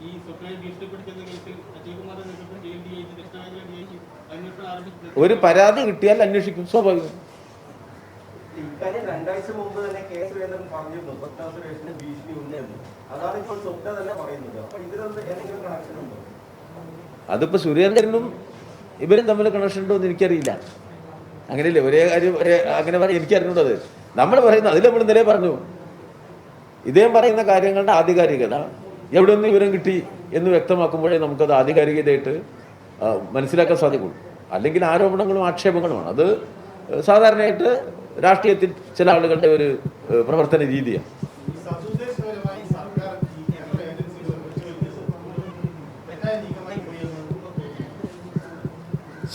ഈ സ്വപ്നയെ ഭീഷണിപ്പെടുത്തുന്ന കേസിൽ അജയ്കുമാറിന്റെ നേതൃത്വത്തിൽ JDIG ദക്ഷിണമേഖല DIG അന്വേഷണം ആരംഭിച്ചത്. ഒരു പരാതി കിട്ടിയാൽ അന്വേഷിക്കും, സ്വാഭാവികം. ഇക്കാര്യം 2 ആഴ്ച മുമ്പ് തന്നെ കേസ് വേദന പറഞ്ഞിരുന്നു. സ്വപ്ന സുരേഷിന് ഭീഷണി ഉണ്ടെന്ന്. അതാണ് ഇപ്പോൾ സ്വപ്ന തന്നെ പറയുന്നത്. അപ്പൊ ഇതിനൊന്നും എന്തെങ്കിലും കണക്ഷൻ ഉണ്ടോ? അതിപ്പോ സുരേന്ദ്രനും ഇവരും തമ്മിൽ കണക്ഷൻ ഉണ്ടോ എന്ന് എനിക്കറിയില്ല. അങ്ങനെയല്ലേ ഒരേ കാര്യം അങ്ങനെ പറയാൻ എനിക്കറിഞ്ഞൂടത്. നമ്മൾ പറയുന്നത് അതിൽ നമ്മൾ ഇന്നലെ പറഞ്ഞു, ഇദ്ദേഹം പറയുന്ന കാര്യങ്ങളുടെ ആധികാരികത എവിടെ നിന്ന് വിവരം കിട്ടി എന്ന് വ്യക്തമാക്കുമ്പോഴേ നമുക്കത് ആധികാരികതയായിട്ട് മനസ്സിലാക്കാൻ സാധിക്കുള്ളൂ. അല്ലെങ്കിൽ ആരോപണങ്ങളും ആക്ഷേപങ്ങളുമാണ്. അത് സാധാരണയായിട്ട് രാഷ്ട്രീയത്തിൽ ചില ആളുകളുടെ ഒരു പ്രവർത്തന രീതിയാണ്.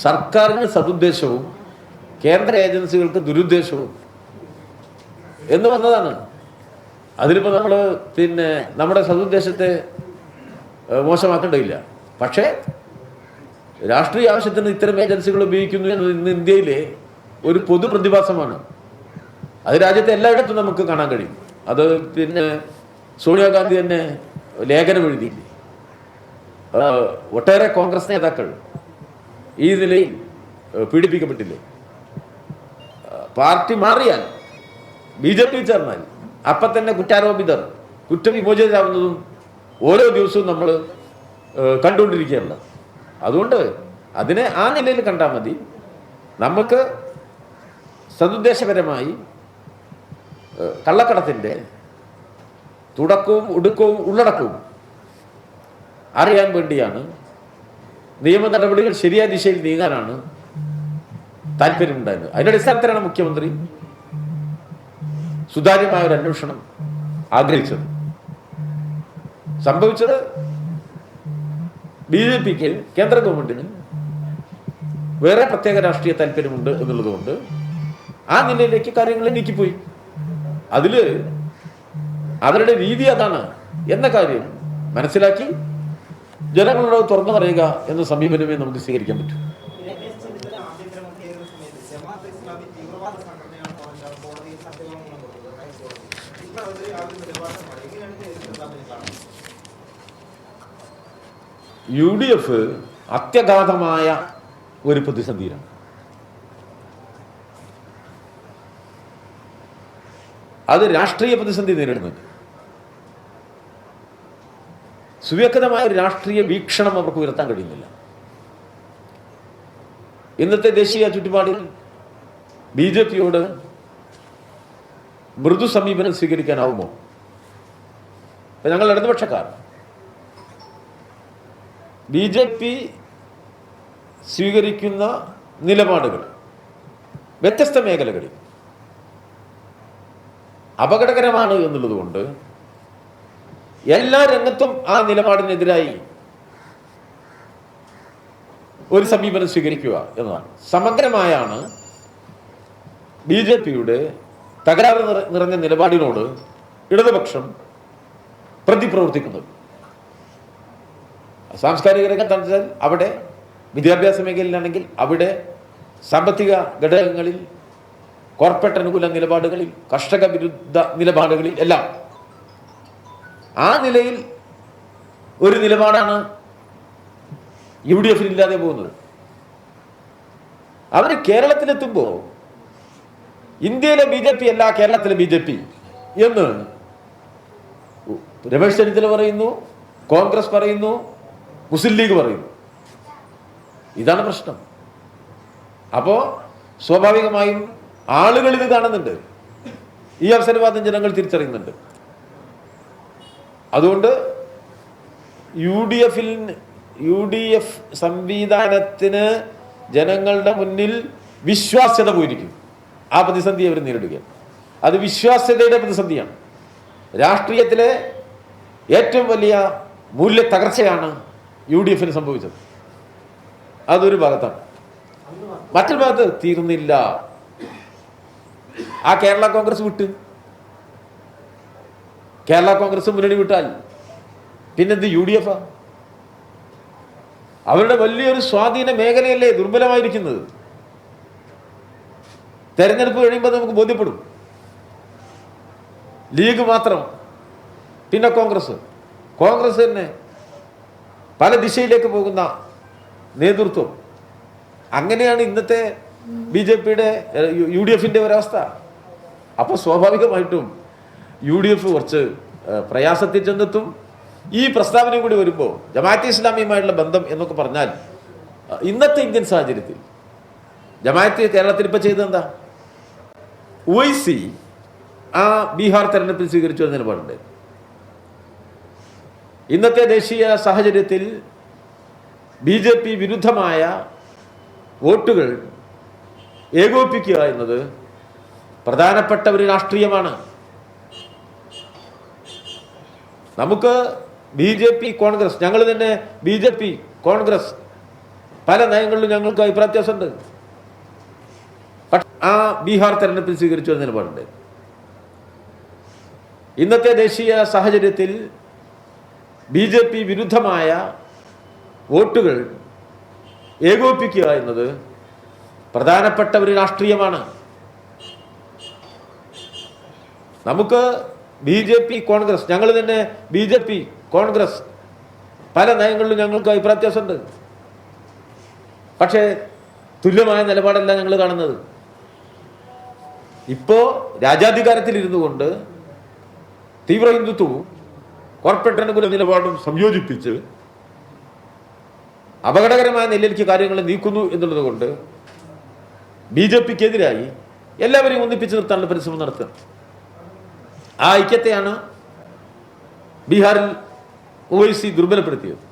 സർക്കാരിന് സതുദ്ദേശവും കേന്ദ്ര ഏജൻസികൾക്ക് ദുരുദ്ദേശവും എന്ന് വന്നതാണ്. അതിലിപ്പോൾ നമ്മൾ നമ്മുടെ സതുദ്ദേശത്തെ മോശമാക്കേണ്ടതില്ല. പക്ഷേ രാഷ്ട്രീയ ആവശ്യത്തിന് ഇത്തരം ഏജൻസികൾ ഉപയോഗിക്കുന്നു എന്നത് ഇന്ന് ഇന്ത്യയിലെ ഒരു പൊതു പ്രതിഭാസമാണ്. അത് രാജ്യത്തെ എല്ലായിടത്തും നമുക്ക് കാണാൻ കഴിയും. അത് സോണിയാഗാന്ധി തന്നെ ലേഖനം എഴുതിയില്ലേ? ഒട്ടേറെ കോൺഗ്രസ് നേതാക്കൾ ഈ നിലയിൽ പീഡിപ്പിക്കപ്പെട്ടില്ലേ? പാർട്ടി മാറിയാൽ BJP ചേർന്നാൽ അപ്പം തന്നെ കുറ്റാരോപിതർ കുറ്റവിമോചിതരാകുന്നതും ഓരോ ദിവസവും നമ്മൾ കണ്ടുകൊണ്ടിരിക്കുകയല്ല. അതുകൊണ്ട് അതിനെ ആ നിലയിൽ കണ്ടാൽ മതി. നമുക്ക് സതുദ്ദേശപരമായി കള്ളക്കടത്തിൻ്റെ തുടക്കവും ഒടുക്കവും ഉള്ളടക്കവും അറിയാൻ വേണ്ടിയാണ്, നിയമ നടപടികൾ ശരിയായ ദിശയിൽ നീങ്ങാനാണ് താല്പര്യമുണ്ടായിരുന്നത്. അതിൻ്റെ അടിസ്ഥാനത്തിലാണ് മുഖ്യമന്ത്രി സുതാര്യമായ ഒരു അന്വേഷണം ആഗ്രഹിച്ചത്. സംഭവിച്ചത് BJPക്ക് കേന്ദ്ര ഗവൺമെന്റിന് വേറെ പ്രത്യേക രാഷ്ട്രീയ താല്പര്യമുണ്ട് എന്നുള്ളതുകൊണ്ട് ആ നിലയിലേക്ക് കാര്യങ്ങൾ നീക്കിപ്പോയി. അതിൽ അവരുടെ രീതി അതാണ് എന്ന കാര്യം മനസ്സിലാക്കി ജനങ്ങളോട് തുറന്നു പറയുക എന്ന സമീപനമേ നമുക്ക് സ്വീകരിക്കാൻ പറ്റൂ. UDF അത്യഗാധമായ ഒരു പ്രതിസന്ധിയിലാണ്. അത് രാഷ്ട്രീയ പ്രതിസന്ധി നേരിടുന്നുണ്ട്. സുവ്യക്തമായ ഒരു രാഷ്ട്രീയ വീക്ഷണം അവർക്ക് ഉയർത്താൻ കഴിയുന്നില്ല. ഇന്നത്തെ ദേശീയ ചുറ്റുപാടിൽ BJPയോട് മൃദു സമീപനം സ്വീകരിക്കാനാവുമോ? ഞങ്ങൾ ഇടതുപക്ഷക്കാർ BJP സ്വീകരിക്കുന്ന നിലപാടുകൾ വ്യത്യസ്ത മേഖലകളിൽ അപകടകരമാണ് എന്നുള്ളതുകൊണ്ട് എല്ലാ രംഗത്തും ആ നിലപാടിനെതിരായി ഒരു സമീപനം സ്വീകരിക്കുക എന്നതാണ്. സമഗ്രമായാണ് BJP-യുടെ തകരാറ് നിറഞ്ഞ നിലപാടിനോട് ഇടതുപക്ഷം പ്രതിപ്രവർത്തിക്കുന്നത്. സാംസ്കാരിക രംഗത്ത് അവിടെ, വിദ്യാഭ്യാസ മേഖലയിലാണെങ്കിൽ അവിടെ, സാമ്പത്തിക ഘടകങ്ങളിൽ, കോർപ്പറേറ്റ് അനുകൂല നിലപാടുകളിൽ, കർഷക വിരുദ്ധ നിലപാടുകളിൽ എല്ലാം ആ നിലയിൽ ഒരു നിലപാടാണ് UDF ഇല്ലാതെ പോകുന്നത്. അവർ കേരളത്തിലെത്തുമ്പോൾ ഇന്ത്യയിലെ BJP അല്ല കേരളത്തിലെ BJP എന്ന് രമേശ് ചെന്നിത്തല പറയുന്നു, കോൺഗ്രസ് പറയുന്നു, മുസ്ലിം ലീഗ് പറയുന്നു. ഇതാണ് പ്രശ്നം. അപ്പോൾ സ്വാഭാവികമായും ആളുകൾ ഇത് കാണുന്നുണ്ട്, ഈ അവസരവാദം ജനങ്ങൾ തിരിച്ചറിയുന്നുണ്ട്. അതുകൊണ്ട് UDF സംവിധാനത്തിന് ജനങ്ങളുടെ മുന്നിൽ വിശ്വാസ്യത പോയിരിക്കും. ആ പ്രതിസന്ധി അവർ നേരിടുക. അത് വിശ്വാസ്യതയുടെ പ്രതിസന്ധിയാണ്. രാഷ്ട്രീയത്തിലെ ഏറ്റവും വലിയ മൂല്യ തകർച്ചയാണ് UDF-ന് സംഭവിച്ചത്. അതൊരു ഭാഗത്താണ്. മറ്റൊരു ഭാഗത്ത് തീർന്നില്ല. ആ കേരള കോൺഗ്രസ് വിട്ട്, കേരള കോൺഗ്രസ് മുന്നണി വിട്ടാൽ പിന്നെന്ത് UDF-ആ? അവരുടെ വലിയൊരു സ്വാധീന മേഖലയല്ലേ ദുർബലമായിരിക്കുന്നത്. തെരഞ്ഞെടുപ്പ് കഴിയുമ്പോൾ നമുക്ക് ബോധ്യപ്പെടും. ലീഗ് മാത്രം, പിന്നെ കോൺഗ്രസ് തന്നെ പല ദിശയിലേക്ക് പോകുന്ന നേതൃത്വം. അങ്ങനെയാണ് ഇന്നത്തെ BJP-യുടെ UDF-ന്റെ ഒരവസ്ഥ. അപ്പോൾ സ്വാഭാവികമായിട്ടും UDF കുറച്ച് പ്രയാസത്തിൽ ചെന്നെത്തും. ഈ പ്രസ്താവന കൂടി വരുമ്പോൾ ജമാഅത്തെ ഇസ്ലാമിയുമായുള്ള ബന്ധം എന്നൊക്കെ പറഞ്ഞാൽ, ഇന്നത്തെ ഇന്ത്യൻ സാഹചര്യത്തിൽ ജമാഅത്ത് കേരളത്തിൽ ഇപ്പം ചെയ്തെന്താ? OIC ആ ബീഹാർ തെരഞ്ഞെടുപ്പിൽ സ്വീകരിച്ച ഒരു നിലപാടുണ്ട്. ഇന്നത്തെ ദേശീയ സാഹചര്യത്തിൽ BJP വിരുദ്ധമായ വോട്ടുകൾ ഏകോപിപ്പിക്കുക എന്നത് പ്രധാനപ്പെട്ട ഒരു രാഷ്ട്രീയമാണ്. നമുക്ക് BJP കോൺഗ്രസ്, ഞങ്ങൾ തന്നെ BJP കോൺഗ്രസ് പല നയങ്ങളിലും ഞങ്ങൾക്ക് അഭിപ്രായ വ്യത്യാസമുണ്ട്. പക്ഷെ ആ ബീഹാർ തെരഞ്ഞെടുപ്പിൽ സ്വീകരിച്ച ഒരു നിലപാടുണ്ട്. ഇന്നത്തെ ദേശീയ സാഹചര്യത്തിൽ BJP വിരുദ്ധമായ വോട്ടുകൾ ഏകോപിപ്പിക്കുക എന്നത് പ്രധാനപ്പെട്ട ഒരു രാഷ്ട്രീയമാണ്. നമുക്ക് BJP കോൺഗ്രസ്, ഞങ്ങൾ തന്നെ BJP കോൺഗ്രസ് പല നയങ്ങളിലും ഞങ്ങൾക്ക് അഭിപ്രായ വ്യത്യാസമുണ്ട്. പക്ഷേ തുല്യമായ നിലപാടല്ല ഞങ്ങൾ കാണുന്നത്. ഇപ്പോ രാജ്യാധികാരത്തിലിരുന്നു കൊണ്ട് തീവ്ര ഹിന്ദുത്വവും കോർപ്പറേറ്റ് അനുകൂല നിലപാടും സംയോജിപ്പിച്ച് അപകടകരമായ നിലയിലേക്ക് കാര്യങ്ങൾ നീക്കുന്നു എന്നുള്ളത് കൊണ്ട് BJP-ക്കെതിരായി എല്ലാവരെയും ഒന്നിപ്പിച്ച് നിർത്താനുള്ള പരിശ്രമം നടത്തുക. ആ ഐക്യത്തെയാണ് ബീഹാറിൽ OIC ദുർബലപ്പെടുത്തിയത്.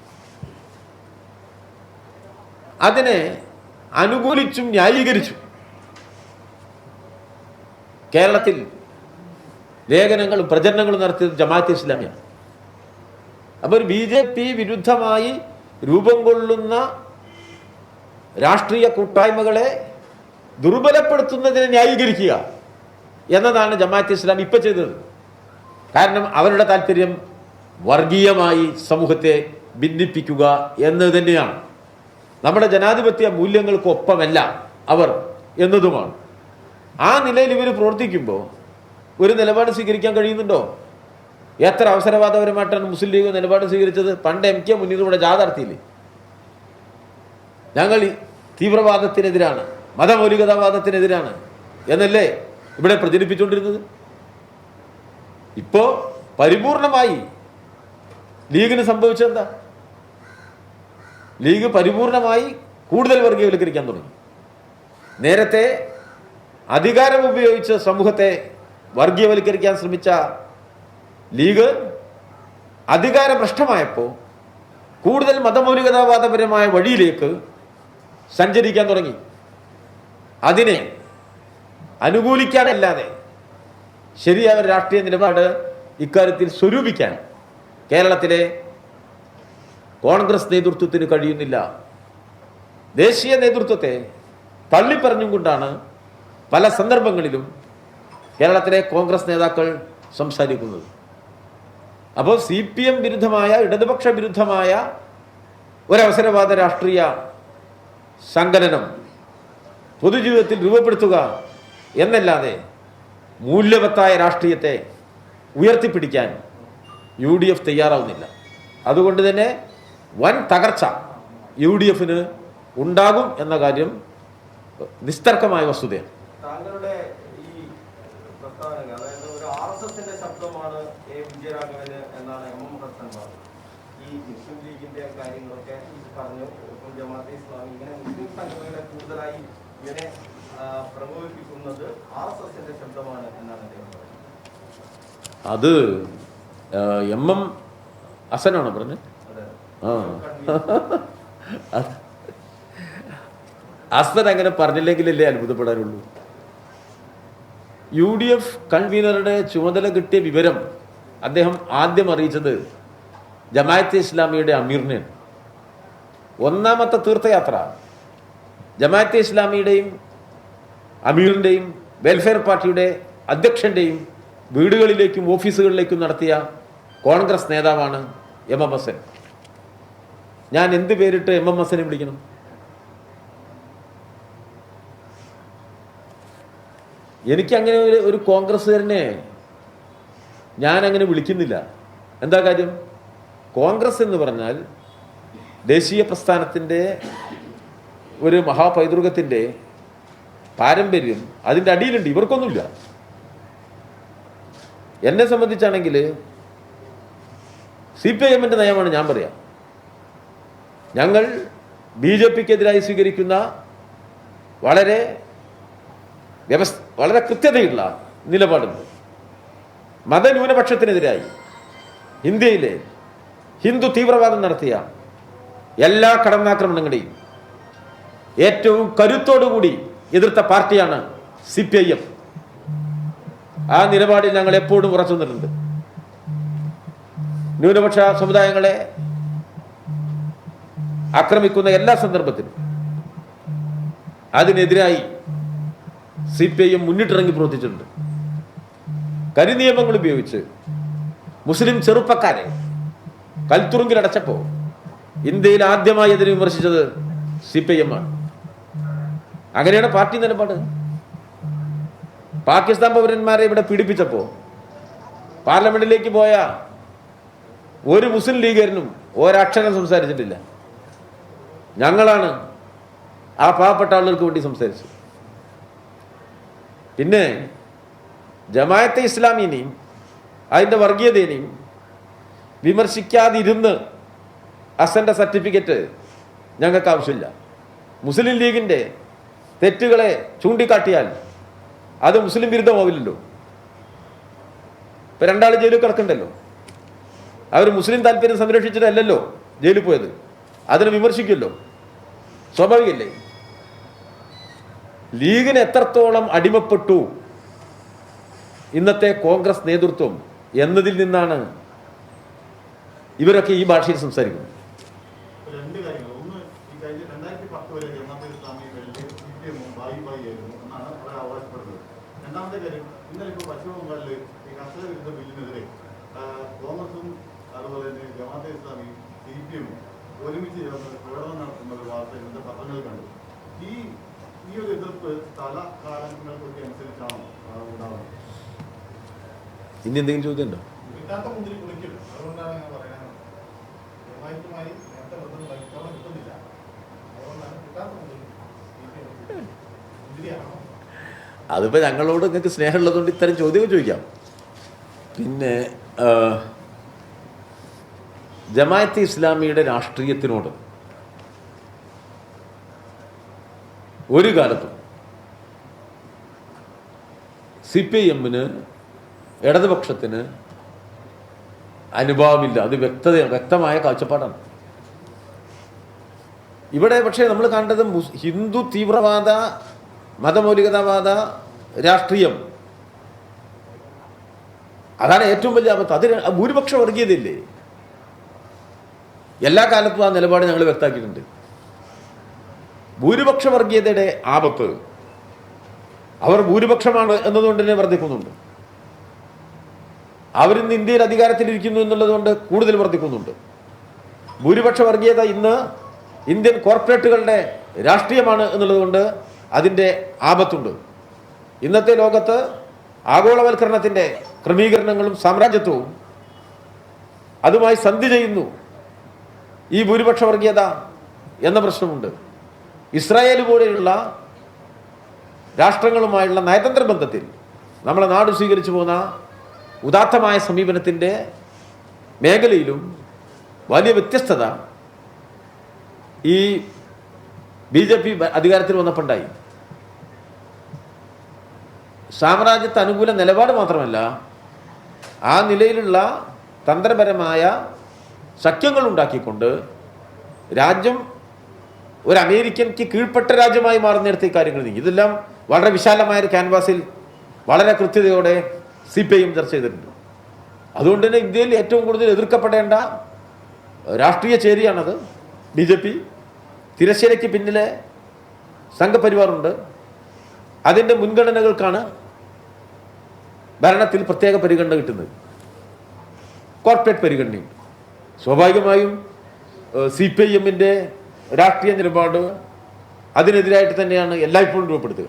അതിനെ അനുകൂലിച്ചും ന്യായീകരിച്ചും കേരളത്തിൽ ലേഖനങ്ങളും പ്രചരണങ്ങളും നടത്തിയത് ജമാഅത്തെ ഇസ്ലാമിയാണ്. അപ്പോൾ ഒരു BJP വിരുദ്ധമായി രൂപം കൊള്ളുന്ന രാഷ്ട്രീയ കൂട്ടായ്മകളെ ദുർബലപ്പെടുത്തുന്നതിനെ ന്യായീകരിക്കുക എന്നതാണ് ജമാഅത്തെ ഇസ്ലാമി ഇപ്പം ചെയ്തത്. കാരണം അവരുടെ താല്പര്യം വർഗീയമായി സമൂഹത്തെ ഭിന്നിപ്പിക്കുക എന്നത് തന്നെയാണ്. നമ്മുടെ ജനാധിപത്യ മൂല്യങ്ങൾക്കൊപ്പമല്ല അവർ എന്നതുമാണ്. ആ നിലയിൽ ഇവർ പ്രവർത്തിക്കുമ്പോൾ ഒരു നിലപാട് സ്വീകരിക്കാൻ കഴിയുന്നുണ്ടോ? എത്ര അവസരവാദപരമായിട്ടാണ് മുസ്ലിം ലീഗ് നിലപാട് സ്വീകരിച്ചത്? പണ്ട് MK മുന്നീറിലൂടെ ജാഥ നടത്തിയില്ലേ? ഞങ്ങൾ തീവ്രവാദത്തിനെതിരാണ്, മതമൗലികതാവാദത്തിനെതിരാണ് എന്നല്ലേ ഇവിടെ പ്രചരിപ്പിച്ചുകൊണ്ടിരുന്നത്? ഇപ്പോ പരിപൂർണമായി ലീഗിന് സംഭവിച്ചെന്താ? ലീഗ് പരിപൂർണമായി കൂടുതൽ വർഗീയവൽക്കരിക്കാൻ തുടങ്ങി. നേരത്തെ അധികാരം ഉപയോഗിച്ച് സമൂഹത്തെ വർഗീയവൽക്കരിക്കാൻ ശ്രമിച്ച ലീഗ് അധികാരഭ്രഷ്ടമായപ്പോൾ കൂടുതൽ മതമൗലികതാവാദപരമായ വഴിയിലേക്ക് സഞ്ചരിക്കാൻ തുടങ്ങി. അതിനെ അനുകൂലിക്കാനല്ലാതെ ശരിയായ രാഷ്ട്രീയ നിലപാട് ഇക്കാര്യത്തിൽ സ്വരൂപിക്കാൻ കേരളത്തിലെ കോൺഗ്രസ് നേതൃത്വത്തിന് കഴിയുന്നില്ല. ദേശീയ നേതൃത്വത്തെ തള്ളിപ്പറഞ്ഞും കൊണ്ടാണ് പല സന്ദർഭങ്ങളിലും കേരളത്തിലെ കോൺഗ്രസ് നേതാക്കൾ സംസാരിക്കുന്നത്. അപ്പോൾ CPM വിരുദ്ധമായ, ഇടതുപക്ഷ വിരുദ്ധമായ ഒരവസരവാദ രാഷ്ട്രീയ സങ്കലനം പൊതുജീവിതത്തിൽ രൂപപ്പെടുത്തുക എന്നല്ലാതെ മൂല്യവത്തായ രാഷ്ട്രീയത്തെ ഉയർത്തിപ്പിടിക്കാൻ UDF തയ്യാറാവുന്നില്ല. അതുകൊണ്ട് തന്നെ വൻ തകർച്ച UDF-ന് ഉണ്ടാകും എന്ന കാര്യം നിസ്തർക്കമായ വസ്തുതയാണ്. താങ്കളുടെ ഈ പ്രസ്താവനകൾ, അതായത് ഒരു RSSന്റെ ശബ്ദമാണ് വിജയരാഘവന് എന്നാണ് MM ഹസൻ പറഞ്ഞത്. ഈ മുസ്ലിം ലീഗിന്റെ കാര്യങ്ങളൊക്കെ പറഞ്ഞു. ജമാഅത്തെ ഇസ്ലാമി ഇങ്ങനെ മുസ്ലിം സംഘടനകളെ കൂടുതലായി ഇങ്ങനെ പ്രകോപിപ്പിക്കുന്നത് RSSന്റെ ശബ്ദമാണ് എന്നാണ് അദ്ദേഹം പറഞ്ഞത്. അത് MM ഹസനാണോ പറഞ്ഞത്? ഹസൻ അങ്ങനെ പറഞ്ഞില്ലെങ്കിലല്ലേ അത്ഭുതപ്പെടാനുള്ളൂ. UDF കൺവീനറുടെ ചുമതല കിട്ടിയ വിവരം അദ്ദേഹം ആദ്യം അറിയിച്ചത് ജമാഅത്തെ ഇസ്ലാമിയുടെ അമീറിനെയാണ്. ഒന്നാമത്തെ തീർത്ഥയാത്ര ജമാഅത്തെ ഇസ്ലാമിയുടെയും അമീറിൻ്റെയും വെൽഫെയർ പാർട്ടിയുടെ അധ്യക്ഷൻ്റെയും വീടുകളിലേക്കും ഓഫീസുകളിലേക്കും നടത്തിയ കോൺഗ്രസ് നേതാവാണ് MM ഹസൻ. ഞാൻ എന്ത് പേരിട്ട് MM ഹസനെ വിളിക്കണം? എനിക്കങ്ങനെ ഒരു കോൺഗ്രസ്സുകാരനെ ഞാനങ്ങനെ വിളിക്കുന്നില്ല. എന്താ കാര്യം? കോൺഗ്രസ് എന്ന് പറഞ്ഞാൽ ദേശീയ പ്രസ്ഥാനത്തിൻ്റെ ഒരു മഹാപൈതൃകത്തിൻ്റെ പാരമ്പര്യം അതിൻ്റെ അടിയിലുണ്ട്. ഇവർക്കൊന്നുമില്ല. എന്നെ സംബന്ധിച്ചാണെങ്കിൽ CPIM-ന്റെ നയമാണ് ഞാൻ പറയാം. ഞങ്ങൾ BJP-ക്കെതിരായി സ്വീകരിക്കുന്ന വളരെ കൃത്യതയുള്ള നിലപാടുണ്ട്. മതന്യൂനപക്ഷത്തിനെതിരായി ഇന്ത്യയിലെ ഹിന്ദു തീവ്രവാദം നടത്തിയ എല്ലാ കടന്നാക്രമണങ്ങളെയും ഏറ്റവും കരുത്തോടുകൂടി എതിർത്ത പാർട്ടിയാണ് CPIM. ആ നിലപാടിൽ ഞങ്ങൾ എപ്പോഴും ഉറച്ചു നിന്നിട്ടുണ്ട്. ന്യൂനപക്ഷ സമുദായങ്ങളെ ആക്രമിക്കുന്ന എല്ലാ സന്ദർഭത്തിലും അതിനെതിരായി CPIM മുന്നിട്ടിറങ്ങി പ്രവർത്തിച്ചിട്ടുണ്ട്. കരിനിയമങ്ങൾ ഉപയോഗിച്ച് മുസ്ലിം ചെറുപ്പക്കാരെ കൽത്തുറുങ്കിലടച്ചപ്പോൾ ഇന്ത്യയിൽ ആദ്യമായി അതിനെ വിമർശിച്ചത് CPIM ആണ്. അങ്ങനെയാണ് പാർട്ടി നിലപാട്. പാകിസ്ഥാൻ പൗരന്മാരെ ഇവിടെ പീഡിപ്പിച്ചപ്പോൾ പാർലമെന്റിലേക്ക് പോയ ഒരു മുസ്ലിം ലീഗുകാരനും ഒരക്ഷരം സംസാരിച്ചിട്ടില്ല. ഞങ്ങളാണ് ആ പാവപ്പെട്ട ആളുകൾക്ക് വേണ്ടി സംസാരിച്ചത്. പിന്നെ ജമാഅത്തെ ഇസ്ലാമിനെയും അതിൻ്റെ വർഗീയതയെയും വിമർശിക്കാതിരുന്ന് ഹസൻ്റെ സർട്ടിഫിക്കറ്റ് ഞങ്ങൾക്ക് ആവശ്യമില്ല. മുസ്ലിം ലീഗിൻ്റെ തെറ്റുകളെ ചൂണ്ടിക്കാട്ടിയാൽ അത് മുസ്ലിം വിരുദ്ധമാവില്ലല്ലോ. ഇപ്പം രണ്ടാൾ ജയിലിൽ കിടക്കണ്ടല്ലോ. അവർ മുസ്ലിം താല്പര്യം സംരക്ഷിച്ചിട്ടല്ലല്ലോ ജയിലിൽ പോയത്. അതിനെ വിമർശിക്കുമല്ലോ, സ്വാഭാവികല്ലേ? ലീഗിന് എത്രത്തോളം അടിമപ്പെട്ടു ഇന്നത്തെ കോൺഗ്രസ് നേതൃത്വം എന്നതിൽ നിന്നാണ് ഇവരൊക്കെ ഈ ഭാഷയിൽ സംസാരിക്കുന്നത്. രണ്ട് കാര്യങ്ങൾ. ഒന്ന്, ഈ കഴിഞ്ഞ 2010 വരെ ജമാഅത്തെ ഇസ്ലാമി CPIM ബായി ആയിരുന്നു എന്നാണ് അവർ അവകാശപ്പെടുന്നത്. രണ്ടാമത്തെ കാര്യം, ഇന്നലെ ഇപ്പോൾ പശ്ചിമ ബംഗാളിൽ ഈ കർഷക വിരുദ്ധ ബില്ലിനെതിരെ കോൺഗ്രസും അതുപോലെ തന്നെ ജമാഅത്തെ ഇസ്ലാമി CPIM ഒരുമിച്ച് ചേർന്ന് പ്രകടനം നടത്തുന്ന ഒരു വാർത്ത ഇന്നത്തെ പത്രങ്ങളിൽ കണ്ടു. ഈ ഒരു എതിർപ്പ് സ്ഥലകാലങ്ങൾക്കൊക്കെ അനുസരിച്ചാണോ ഉണ്ടാവുന്നത്? ഇനി എന്തെങ്കിലും ചോദ്യം ഉണ്ടോ? കിട്ടാത്ത മുന്തിരി കുളിക്കില്ല. അതുകൊണ്ടാണ് ഞാൻ പറയുന്നത്. ജമാഅത്തുമായി നേരത്തെ ബന്ധം വഹിക്കോളം കിട്ടുന്നില്ല. അതുകൊണ്ടാണ് കിട്ടാത്ത മുന്തിരിയാണോ? അതിപ്പോ ഞങ്ങളോട് നിങ്ങൾക്ക് സ്നേഹമുള്ളതുകൊണ്ട് ഇത്തരം ചോദ്യങ്ങൾ ചോദിക്കാം. പിന്നെ ജമാഅത്തെ ഇസ്ലാമിയുടെ രാഷ്ട്രീയത്തിനോട് ഒരു കാലത്തും CPIM-ന് ഇടതുപക്ഷത്തിന് അനുഭാവമില്ല. അത് വ്യക്തമായ കാഴ്ചപ്പാടാണ്. ഇവിടെ പക്ഷേ നമ്മൾ കണ്ടത് ഹിന്ദു തീവ്രവാദ മതമൗലികതാവാദ രാഷ്ട്രീയം, അതാണ് ഏറ്റവും വലിയ ആപത്ത്. അതിന് ഭൂരിപക്ഷ വർഗീയതയില്ലേ? എല്ലാ കാലത്തും ആ നിലപാട് ഞങ്ങൾ വ്യക്തമാക്കിയിട്ടുണ്ട്. ഭൂരിപക്ഷ വർഗീയതയുടെ ആപത്ത് അവർ ഭൂരിപക്ഷമാണ് എന്നതുകൊണ്ട് തന്നെ വർദ്ധിക്കുന്നുണ്ട്. അവരിന്ന് ഇന്ത്യയിൽ അധികാരത്തിലിരിക്കുന്നു എന്നുള്ളതുകൊണ്ട് കൂടുതൽ വർദ്ധിക്കുന്നുണ്ട്. ഭൂരിപക്ഷ വർഗീയത ഇന്ന് ഇന്ത്യൻ കോർപ്പറേറ്റുകളുടെ രാഷ്ട്രീയമാണ് എന്നുള്ളതുകൊണ്ട് അതിൻ്റെ ആപത്തുണ്ട്. ഇന്നത്തെ ലോകത്ത് ആഗോളവൽക്കരണത്തിൻ്റെ ക്രമീകരണങ്ങളും സാമ്രാജ്യത്വവും അതുമായി സന്ധി ചെയ്യുന്നു ഈ ഭൂരിപക്ഷ വർഗീയത എന്ന പ്രശ്നമുണ്ട്. ഇസ്രായേൽ പോലെയുള്ള രാഷ്ട്രങ്ങളുമായുള്ള നയതന്ത്ര ബന്ധത്തിൽ നമ്മളെ നാട് സ്വീകരിച്ചു പോകുന്ന ഉദാത്തമായ സമീപനത്തിൻ്റെ മേഖലയിലും വലിയ വ്യത്യസ്തത ഈ BJP അധികാരത്തിൽ വന്നപ്പോണ്ടായി. സാമ്രാജ്യത്വ അനുകൂല നിലപാട് മാത്രമല്ല, ആ നിലയിലുള്ള തന്ത്രപരമായ സഖ്യങ്ങൾ ഉണ്ടാക്കിക്കൊണ്ട് രാജ്യം ഒരു അമേരിക്കൻക്ക് കീഴ്പ്പെട്ട രാജ്യമായി മാറുന്നിടത്ത് ഈ കാര്യങ്ങൾ നീങ്ങി. ഇതെല്ലാം വളരെ വിശാലമായൊരു ക്യാൻവാസിൽ വളരെ കൃത്യതയോടെ CPIM ചർച്ച ചെയ്തിട്ടുണ്ട്. അതുകൊണ്ട് തന്നെ ഇന്ത്യയിൽ ഏറ്റവും കൂടുതൽ എതിർക്കപ്പെടേണ്ട രാഷ്ട്രീയ ചേരിയാണത് BJP. തിരശ്ശീലയ്ക്ക് പിന്നിലെ സംഘപരിവാറുണ്ട്. അതിൻ്റെ മുൻഗണനകൾക്കാണ് ഭരണത്തിൽ പ്രത്യേക പരിഗണന കിട്ടുന്നത്. കോർപ്പറേറ്റ് പരിഗണനയും സ്വാഭാവികമായും CPIM-ന്റെ രാഷ്ട്രീയ നിലപാട് അതിനെതിരായിട്ട് തന്നെയാണ് എല്ലായ്പ്പോഴും രൂപപ്പെടുത്തുക.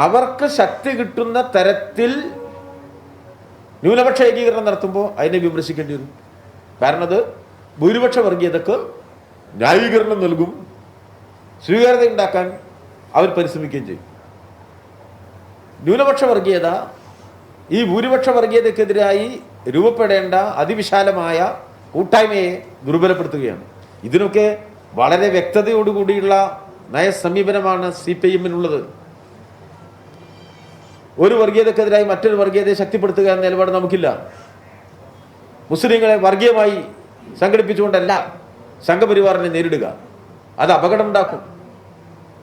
അവർക്ക് ശക്തി കിട്ടുന്ന തരത്തിൽ ന്യൂനപക്ഷ ഏകീകരണം നടത്തുമ്പോൾ അതിനെ വിമർശിക്കേണ്ടി വരും. കാരണം അത് ഭൂരിപക്ഷ വർഗീയതക്ക് ന്യായീകരണം നൽകും, സ്വീകാര്യത ഉണ്ടാക്കാൻ അവർ പരിശ്രമിക്കുകയും ചെയ്യും. ന്യൂനപക്ഷ വർഗീയത ഈ ഭൂരിപക്ഷ വർഗീയതക്കെതിരായി രൂപപ്പെടേണ്ട അതിവിശാലമായ കൂട്ടായ്മയെ ദുർബലപ്പെടുത്തുകയാണ്. ഇതിനൊക്കെ വളരെ വ്യക്തതയോടുകൂടിയുള്ള നയസമീപനമാണ് CPIM-നുള്ളത്. ഒരു വർഗീയതക്കെതിരായി മറ്റൊരു വർഗീയതയെ ശക്തിപ്പെടുത്തുക എന്ന നിലപാട് നമുക്കില്ല. മുസ്ലിങ്ങളെ വർഗീയമായി സംഘടിപ്പിച്ചുകൊണ്ടല്ല സംഘപരിവാറിനെ നേരിടുക, അത് അപകടം ഉണ്ടാക്കും.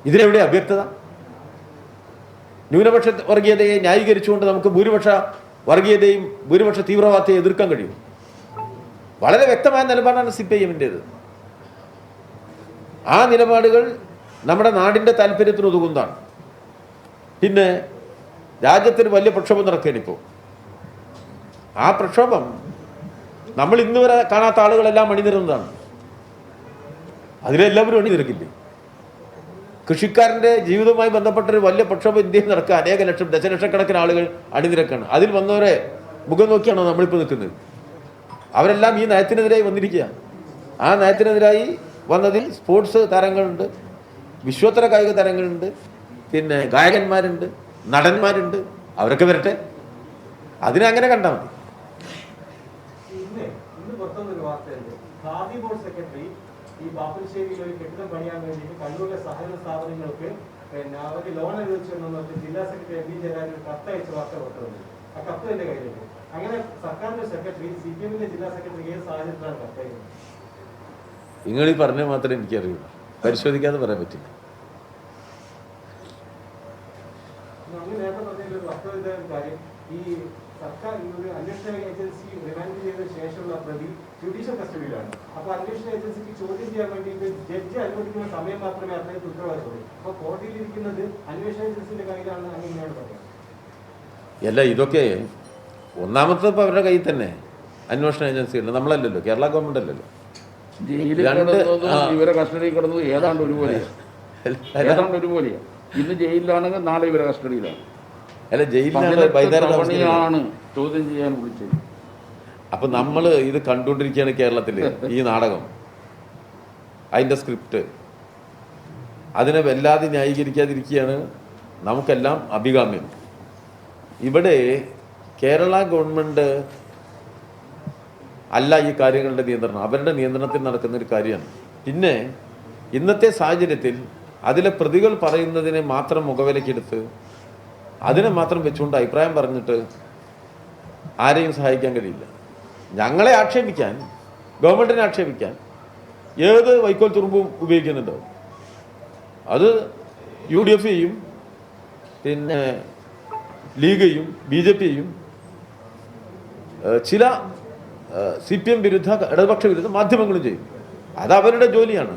ഇതിലെവിടെ അവ്യക്തത? ന്യൂനപക്ഷ വർഗീയതയെ ന്യായീകരിച്ചുകൊണ്ട് നമുക്ക് ഭൂരിപക്ഷ വർഗീയതയും ഭൂരിപക്ഷ തീവ്രവാദത്തെ എതിർക്കാൻ കഴിയും. വളരെ വ്യക്തമായ നിലപാടാണ് CPIM-ൻ്റേത്. ആ നിലപാടുകൾ നമ്മുടെ നാടിൻ്റെ താല്പര്യത്തിന് ഉതകുന്നതാണ്. പിന്നെ രാജ്യത്തിന് വലിയ പ്രക്ഷോഭം നടക്കുകയാണ് ഇപ്പോൾ. ആ പ്രക്ഷോഭം നമ്മൾ ഇന്ന് വരെ കാണാത്ത ആളുകളെല്ലാം അണിനിരുന്നതാണ്. അതിലെല്ലാവരും അണിനിരക്കില്ലേ? കൃഷിക്കാരൻ്റെ ജീവിതവുമായി ബന്ധപ്പെട്ടൊരു വലിയ പ്രക്ഷോഭം ഇന്ത്യയിൽ നടക്കുക, അനേക ലക്ഷം ദശലക്ഷക്കണക്കിന് ആളുകൾ അണിനിരക്കാണ്. അതിൽ വന്നവരെ മുഖം നോക്കിയാണോ നമ്മളിപ്പോൾ നിൽക്കുന്നത്? അവരെല്ലാം ഈ നയത്തിനെതിരായി വന്നിരിക്കുക. ആ നയത്തിനെതിരായി വന്നതിൽ സ്പോർട്സ് താരങ്ങളുണ്ട്, വിശ്വോത്തര കായിക താരങ്ങളുണ്ട്, പിന്നെ ഗായകന്മാരുണ്ട്, നടന്മാരുണ്ട്. അവരൊക്കെ വരട്ടെ, അതിനെ അങ്ങനെ കണ്ടാൽ മതി. ഇന്ന് പുറത്തുനിന്നൊരു വാർത്തയുണ്ട്. ഖാദി ബോർഡ് സെക്രട്ടറി ഈ ബാപ്പുശ്ശേരിയിൽ ഒരു കെട്ടിടം പണിയാൻ വേണ്ടിയിട്ട് കണ്ണൂരിലെ സഹകരണ സ്ഥാപനങ്ങൾക്ക് അവർക്ക് ലോൺ അനുവദിച്ചു ജില്ലാ സെക്രട്ടറി MV ജയരാജൻ കത്തയച്ച വാർത്ത പുറത്തുണ്ട്. ആ കത്ത് എന്റെ കയ്യിലുണ്ട്. അങ്ങനെ സർക്കാരിന്റെ സെക്രട്ടറി CPM-ന്റെ ജില്ലാ സെക്രട്ടറി ഏത് സാഹചര്യത്തിലാണ് കത്തയക്കുന്നത്? നിങ്ങൾ ഈ പറഞ്ഞ മാത്രമേ എനിക്കറിയുള്ളൂ, പരിശോധിക്കാതെ പറയാൻ പറ്റില്ല. അങ്ങ് നേരത്തെ പറഞ്ഞൊരു വസ്തുത കാര്യം, ഈ സർക്കാർ ഒരു അന്വേഷണ ഏജൻസി റിമാൻഡ് ചെയ്ത ശേഷമുള്ള പ്രതി ജുഡീഷ്യൽ കസ്റ്റഡിയിലാണ്. അപ്പോൾ അന്വേഷണ ഏജൻസിക്ക് ചോദ്യം ചെയ്യാൻ വേണ്ടിയിട്ട് ജഡ്ജി അനുവദിക്കുന്ന സമയം മാത്രമേ അദ്ദേഹത്തെ ഉത്തരവാദിത്തമുള്ളൂ. അപ്പോൾ കോടതിയിലിരിക്കുന്നത് അന്വേഷണ ഏജൻസിന്റെ കയ്യിലാണ് അങ്ങനെയാണ് പറയുന്നത്. അല്ല, ഇതൊക്കെ ഒന്നാമത്തെ ഇപ്പോൾ അവരുടെ കയ്യിൽ തന്നെ അന്വേഷണ ഏജൻസി ഉണ്ട്. നമ്മളല്ലല്ലോ, കേരള ഗവൺമെന്റ് അല്ലല്ലോ. ഇവരെ കസ്റ്റഡിയിൽ കിടന്നത് ഏതാണ്ട് ഒരുപോലെയാണ്. ഇന്ന് ജയിലിലാണെങ്കിൽ നാളെ ഇവരെ കസ്റ്റഡിയിലാണ്. അല്ല, ജയിലിലാണ് ചോദ്യം ചെയ്യാൻ വിളിച്ചത്. അപ്പൊ നമ്മൾ ഇത് കണ്ടുകൊണ്ടിരിക്കുകയാണ് കേരളത്തില് ഈ നാടകം, അതിന്റെ സ്ക്രിപ്റ്റ്. അതിനെ വല്ലാതെ ന്യായീകരിക്കാതിരിക്കുകയാണ് നമുക്കെല്ലാം അഭികാമ്യം. ഇവിടെ കേരള ഗവൺമെന്റ് അല്ല ഈ കാര്യങ്ങളുടെ നിയന്ത്രണം, അവരുടെ നിയന്ത്രണത്തിൽ നടക്കുന്ന ഒരു കാര്യമാണ്. പിന്നെ ഇന്നത്തെ സാഹചര്യത്തിൽ അതിലെ പ്രതികൾ പറയുന്നതിനെ മാത്രം മുഖവിലക്കെടുത്ത് അതിനെ മാത്രം വെച്ചുകൊണ്ട് അഭിപ്രായം പറഞ്ഞിട്ട് ആരെയും സഹായിക്കാൻ കഴിയില്ല. ഞങ്ങളെ ആക്ഷേപിക്കാൻ, ഗവൺമെൻറ്റിനെ ആക്ഷേപിക്കാൻ ഏത് വൈക്കോൽ തുറുമ്പും ഉപയോഗിക്കുന്നുണ്ടോ? അത് UDF-യും പിന്നെ ലീഗയും BJP-യും ചില CPM വിരുദ്ധ ഇടതുപക്ഷ വിരുദ്ധ മാധ്യമങ്ങളും ചെയ്യും. അത് അവരുടെ ജോലിയാണ്.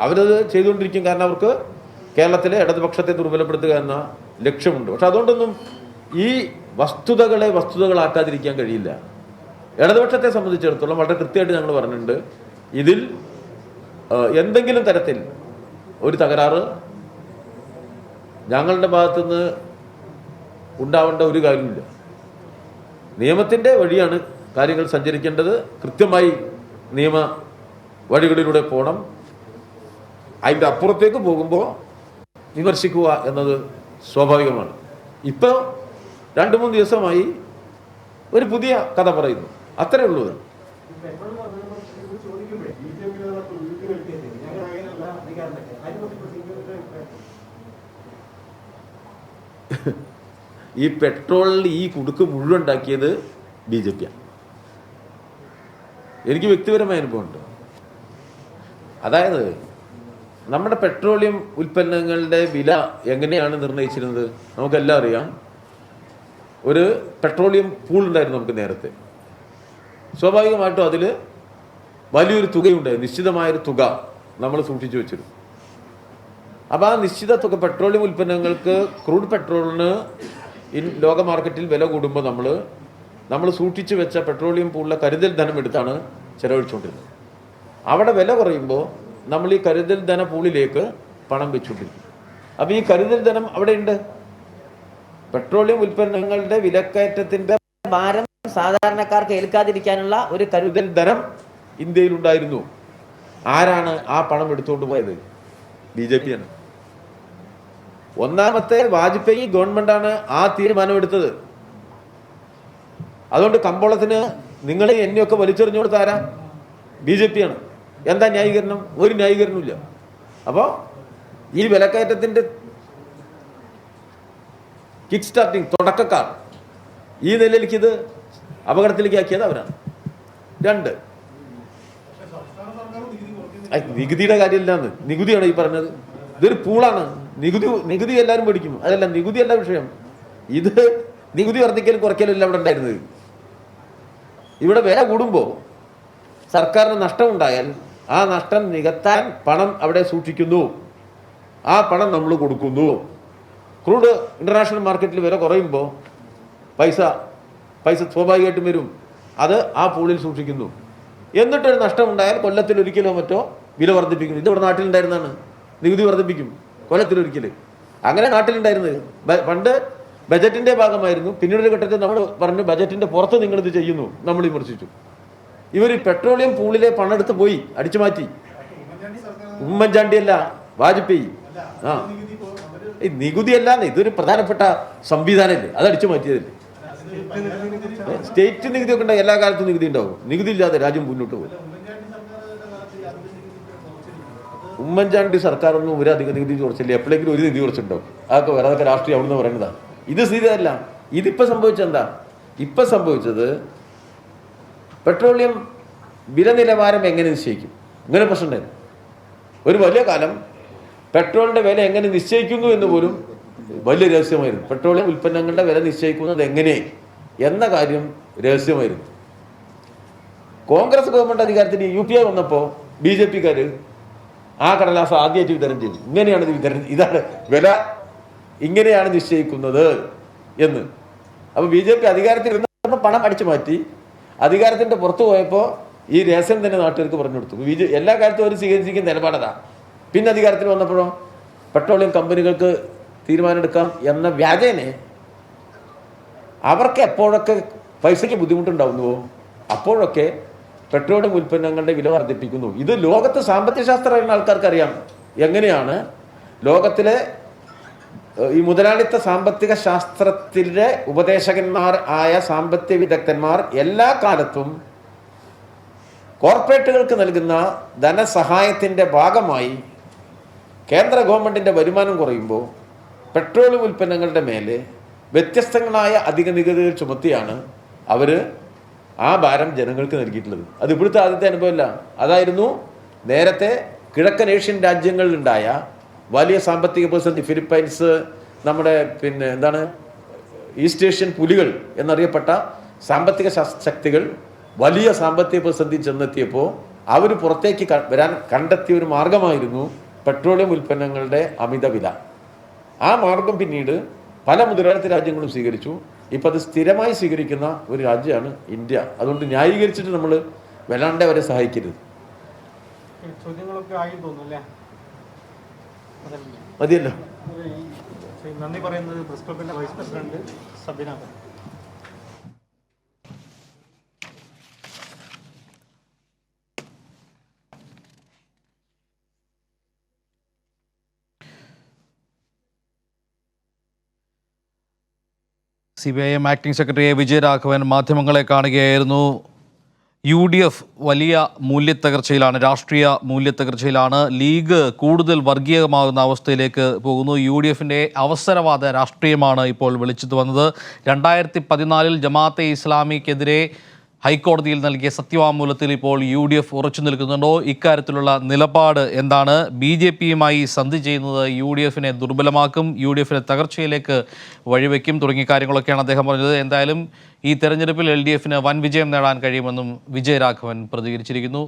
അവരത് ചെയ്തുകൊണ്ടിരിക്കും. കാരണം അവർക്ക് കേരളത്തിലെ ഇടതുപക്ഷത്തെ ദുർബലപ്പെടുത്തുക എന്ന ലക്ഷ്യമുണ്ട്. പക്ഷെ അതുകൊണ്ടൊന്നും ഈ വസ്തുതകളാക്കാതിരിക്കാൻ കഴിയില്ല. ഇടതുപക്ഷത്തെ സംബന്ധിച്ചിടത്തോളം വളരെ കൃത്യമായിട്ട് ഞങ്ങൾ പറഞ്ഞിട്ടുണ്ട്, ഇതിൽ എന്തെങ്കിലും തരത്തിൽ ഒരു തകരാറ് ഞങ്ങളുടെ ഭാഗത്തുനിന്ന് ഉണ്ടാവേണ്ട ഒരു കാര്യമില്ല. നിയമത്തിൻ്റെ വഴിയാണ് കാര്യങ്ങൾ സഞ്ചരിക്കേണ്ടത്. കൃത്യമായി നിയമ വഴികളിലൂടെ പോകണം. അതിൻ്റെ അപ്പുറത്തേക്ക് പോകുമ്പോൾ വിമർശിക്കുക എന്നത് സ്വാഭാവികമാണ്. ഇപ്പോൾ 2-3 ദിവസമായി ഒരു പുതിയ കഥ പറയുന്നു, അത്രേ ഉള്ളൂ. ഈ പെട്രോളിൽ ഈ കുടുക്ക് മുഴുവൻ ഉണ്ടാക്കിയത് BJP ആണ്. എനിക്ക് വ്യക്തിപരമായ അനുഭവമുണ്ട്. അതായത് നമ്മുടെ പെട്രോളിയം ഉൽപ്പന്നങ്ങളുടെ വില എങ്ങനെയാണ് നിർണ്ണയിച്ചിരുന്നത് നമുക്കെല്ലാം അറിയാം. ഒരു പെട്രോളിയം പൂൾ ഉണ്ടായിരുന്നു നമുക്ക് നേരത്തെ. സ്വാഭാവികമായിട്ടും അതിൽ വലിയൊരു തുകയുണ്ടായി, നിശ്ചിതമായൊരു തുക നമ്മൾ സൂക്ഷിച്ചു വെച്ചിരുന്നു. അപ്പോൾ ആ നിശ്ചിത തുക പെട്രോളിയം ഉൽപ്പന്നങ്ങൾക്ക്, ക്രൂഡ് പെട്രോളിന് ലോക മാർക്കറ്റിൽ വില കൂടുമ്പോൾ നമ്മൾ സൂക്ഷിച്ചു വെച്ച പെട്രോളിയം പൂളിലെ കരുതൽ ധനം എടുത്താണ് ചെലവഴിച്ചുകൊണ്ടിരുന്നത്. അവിടെ വില കുറയുമ്പോൾ നമ്മൾ ഈ കരുതൽ ധന പൂളിലേക്ക് പണം വെച്ചുകൊണ്ടിരിക്കും. അപ്പോൾ ഈ കരുതൽ ധനം അവിടെ ഉണ്ട്. പെട്രോളിയം ഉൽപ്പന്നങ്ങളുടെ വിലക്കയറ്റത്തിന്റെ ഭാരം സാധാരണക്കാർക്ക് ഏൽക്കാതിരിക്കാനുള്ള ഒരു കരുതൽ ധനം ഇന്ത്യയിലുണ്ടായിരുന്നു. ആരാണ് ആ പണം എടുത്തുകൊണ്ട് പോയത്? BJP ആണ്. ഒന്നാമത്തെ വാജ്പേയി ഗവൺമെന്റാണ് ആ തീരുമാനമെടുത്തത്. അതുകൊണ്ട് കമ്പോളത്തിന് നിങ്ങളെ എന്നെയൊക്കെ വലിച്ചെറിഞ്ഞു കൊടുത്ത ആരാ? BJP ആണ്. എന്താ ന്യായീകരണം? ഒരു ന്യായീകരണമില്ല. അപ്പോൾ ഈ വിലക്കയറ്റത്തിന്റെ കിക്ക് സ്റ്റാർട്ടിങ് തുടക്കക്കാർ ഈ നിലയിലേക്ക് ഇത് അപകടത്തിലേക്ക് ആക്കിയത് അവരാണ്. 2, നികുതിയുടെ കാര്യമില്ലാന്ന്. നികുതിയാണ് ഈ പറഞ്ഞത്. ഇതൊരു പൂളാണ്. നികുതി എല്ലാവരും മേടിക്കും. അതല്ല, നികുതിയല്ല വിഷയം. ഇത് നികുതി വർദ്ധിക്കലും കുറയ്ക്കലും എല്ലാം ഇവിടെ ഉണ്ടായിരുന്നത്. ഇവിടെ വില കൂടുമ്പോൾ സർക്കാരിന് നഷ്ടമുണ്ടായാൽ ആ നഷ്ടം നികത്താൻ പണം അവിടെ സൂക്ഷിക്കുന്നു. ആ പണം നമ്മൾ കൊടുക്കുന്നു. ക്രൂഡ് ഇന്റർനാഷണൽ മാർക്കറ്റിൽ വില കുറയുമ്പോൾ പൈസ സ്വാഭാവികമായിട്ടും വരും. അത് ആ പൂളിൽ സൂക്ഷിക്കുന്നു. എന്നിട്ടൊരു നഷ്ടമുണ്ടായാൽ കൊല്ലത്തിലൊരിക്കലോ മറ്റോ വില വർദ്ധിപ്പിക്കും. ഇത് ഇവിടെ നാട്ടിലുണ്ടായിരുന്നതാണ്. നികുതി വർദ്ധിപ്പിക്കും കൊല്ലത്തിലൊരിക്കൽ. അങ്ങനെ നാട്ടിലുണ്ടായിരുന്നത്. പണ്ട് ബജറ്റിന്റെ ഭാഗമായിരുന്നു. പിന്നീടൊരു ഘട്ടത്തിൽ നമ്മൾ പറഞ്ഞു ബജറ്റിന്റെ പുറത്ത് നിങ്ങളിത് ചെയ്യുന്നു. നമ്മൾ വിമർശിച്ചു. ഇവർ പെട്രോളിയം പൂളിലെ പണം എടുത്ത് പോയി അടിച്ചു മാറ്റി. ഉമ്മൻചാണ്ടി അല്ല, വാജ്പേയി. ഈ നികുതി അല്ലാന്ന്, ഇതൊരു പ്രധാനപ്പെട്ട സംവിധാനമല്ലേ, അത് അടിച്ചു മാറ്റിയതല്ലേ. സ്റ്റേറ്റ് നികുതി ഒക്കെ ഉണ്ടാവും. എല്ലാ കാലത്തും നികുതി ഉണ്ടാവും. നികുതി ഇല്ലാതെ രാജ്യം മുന്നോട്ട് പോകും. ഉമ്മൻചാണ്ടി സർക്കാരൊന്നും ഒരു അധിക നികുതി കുറച്ചില്ല. എപ്പോഴെങ്കിലും ഒരു നികുതി കുറച്ചിട്ടുണ്ടാവും. അതൊക്കെ വേറെ അതൊക്കെ രാഷ്ട്രീയം അവിടെ നിന്ന് പറയുന്നതാണ്. ഇത് സ്ഥിരമല്ല. ഇതിപ്പോൾ സംഭവിച്ചെന്താ? ഇപ്പം സംഭവിച്ചത് പെട്രോളിയം വില നിലവാരം എങ്ങനെ നിശ്ചയിക്കും? ഇങ്ങനെ പ്രശ്നം ഉണ്ടായിരുന്നു. ഒരു വലിയ കാലം പെട്രോളിൻ്റെ വില എങ്ങനെ നിശ്ചയിക്കുന്നു എന്ന് പോലും വലിയ രഹസ്യമായിരുന്നു. പെട്രോളിയം ഉൽപ്പന്നങ്ങളുടെ വില നിശ്ചയിക്കുന്നത് എങ്ങനെ എന്ന കാര്യം രഹസ്യമായിരുന്നു. കോൺഗ്രസ് ഗവൺമെൻറ് അധികാരത്തിന് UPA വന്നപ്പോൾ BJP-ക്കാർ ആ കടലാസ് ആദ്യമായിട്ട് വിതരണം ചെയ്തു. ഇങ്ങനെയാണ് ഇത് വിതരണം, ഇതാണ് വില, ഇങ്ങനെയാണ് നിശ്ചയിക്കുന്നത് എന്ന്. അപ്പോൾ BJP അധികാരത്തിൽ ഇരുന്നപ്പോൾ പണം അടിച്ചു മാറ്റി. അധികാരത്തിൻ്റെ പുറത്തു പോയപ്പോൾ ഈ രഹസ്യം തന്നെ നാട്ടുകാർക്ക് പറഞ്ഞു കൊടുത്തു. എല്ലാ കാലത്തും അവർ സ്വീകരിച്ചിരിക്കുന്ന നിലപാടതാണ്. പിന്നെ അധികാരത്തിൽ വന്നപ്പോഴോ പെട്രോളിയം കമ്പനികൾക്ക് തീരുമാനമെടുക്കാം എന്ന വ്യാജേനെ അവർക്ക് എപ്പോഴൊക്കെ പൈസയ്ക്ക് ബുദ്ധിമുട്ടുണ്ടാവുന്നുവോ അപ്പോഴൊക്കെ പെട്രോളിയം ഉൽപ്പന്നങ്ങളുടെ വില വർദ്ധിപ്പിക്കുന്നു. ഇത് ലോകത്ത് സാമ്പത്തിക ശാസ്ത്രം അറിയുന്ന ആൾക്കാർക്കറിയാം എങ്ങനെയാണ് ലോകത്തിലെ ഈ മുതലാളിത്ത സാമ്പത്തിക ശാസ്ത്രത്തിലെ ഉപദേശകന്മാർ ആയ സാമ്പത്തിക വിദഗ്ധന്മാർ എല്ലാ കാലത്തും കോർപ്പറേറ്റുകൾക്ക് നൽകുന്ന ധനസഹായത്തിൻ്റെ ഭാഗമായി കേന്ദ്ര ഗവൺമെൻറ്റിൻ്റെ വരുമാനം കുറയുമ്പോൾ പെട്രോളിയം ഉൽപ്പന്നങ്ങളുടെ മേലെ വ്യത്യസ്തങ്ങളായ അധിക നികുതികൾ ചുമത്തിയാണ് അവർ ആ ഭാരം ജനങ്ങൾക്ക് നൽകിയിട്ടുള്ളത്. അത് ഇവിടുത്തെ ആദ്യത്തെ അനുഭവമല്ല. അതായിരുന്നു നേരത്തെ കിഴക്കൻ ഏഷ്യൻ രാജ്യങ്ങളിലുണ്ടായ വലിയ സാമ്പത്തിക പ്രതിസന്ധി. ഫിലിപ്പൈൻസ്, നമ്മുടെ ഈസ്റ്റ് ഏഷ്യൻ പുലികൾ എന്നറിയപ്പെട്ട സാമ്പത്തിക ശക്തികൾ വലിയ സാമ്പത്തിക പ്രതിസന്ധി ചെന്നെത്തിയപ്പോൾ അവർ പുറത്തേക്ക് വരാൻ കണ്ടെത്തിയ ഒരു മാർഗമായിരുന്നു പെട്രോളിയം ഉൽപ്പന്നങ്ങളുടെ അമിത വില. ആ മാർഗം പിന്നീട് പല മുതലാളിത്ത രാജ്യങ്ങളും സ്വീകരിച്ചു. ഇപ്പം അത് സ്ഥിരമായി സ്വീകരിക്കുന്ന ഒരു രാജ്യമാണ് ഇന്ത്യ. അതുകൊണ്ട് ന്യായീകരിച്ചിട്ട് നമ്മൾ വല്ലാണ്ട് അവരെ സഹായിക്കരുത്. ചോദ്യങ്ങളൊക്കെ ആയി തോന്നുന്നു. മതിയല്ലോ. നന്ദി പറയുന്നത് പ്രസ് ക്ലബിന്റെ vice president Sabina. CPIM acting secretary Vijayaraghavan മാധ്യമങ്ങളെ കാണുകയായിരുന്നു. UDF വലിയ മൂല്യത്തകർച്ചയിലാണ്, രാഷ്ട്രീയ മൂല്യത്തകർച്ചയിലാണ്. ലീഗ് കൂടുതൽ വർഗീയമാകുന്ന അവസ്ഥയിലേക്ക് പോകുന്നു. UDFിൻ്റെ അവസരവാദ രാഷ്ട്രീയമാണ് ഇപ്പോൾ വെളിച്ചത്ത് വന്നത്. 2014 ജമാഅത്തെ ഇസ്ലാമിക്കെതിരെ ഹൈക്കോടതിയിൽ നൽകിയ സത്യവാങ്മൂലത്തിൽ ഇപ്പോൾ UDF ഉറച്ചു നിൽക്കുന്നുണ്ടോ? ഇക്കാര്യത്തിലുള്ള നിലപാട് എന്താണ്? BJPയുമായി സന്ധി ചെയ്യുന്നത് UDFിനെ ദുർബലമാക്കും, UDFിനെ തകർച്ചയിലേക്ക് വഴിവെക്കും തുടങ്ങിയ കാര്യങ്ങളൊക്കെയാണ് അദ്ദേഹം പറഞ്ഞത്. എന്തായാലും ഈ തെരഞ്ഞെടുപ്പിൽ LDFന് വൻ വിജയം നേടാൻ കഴിയുമെന്നും വിജയരാഘവൻ പ്രതികരിച്ചിരിക്കുന്നു.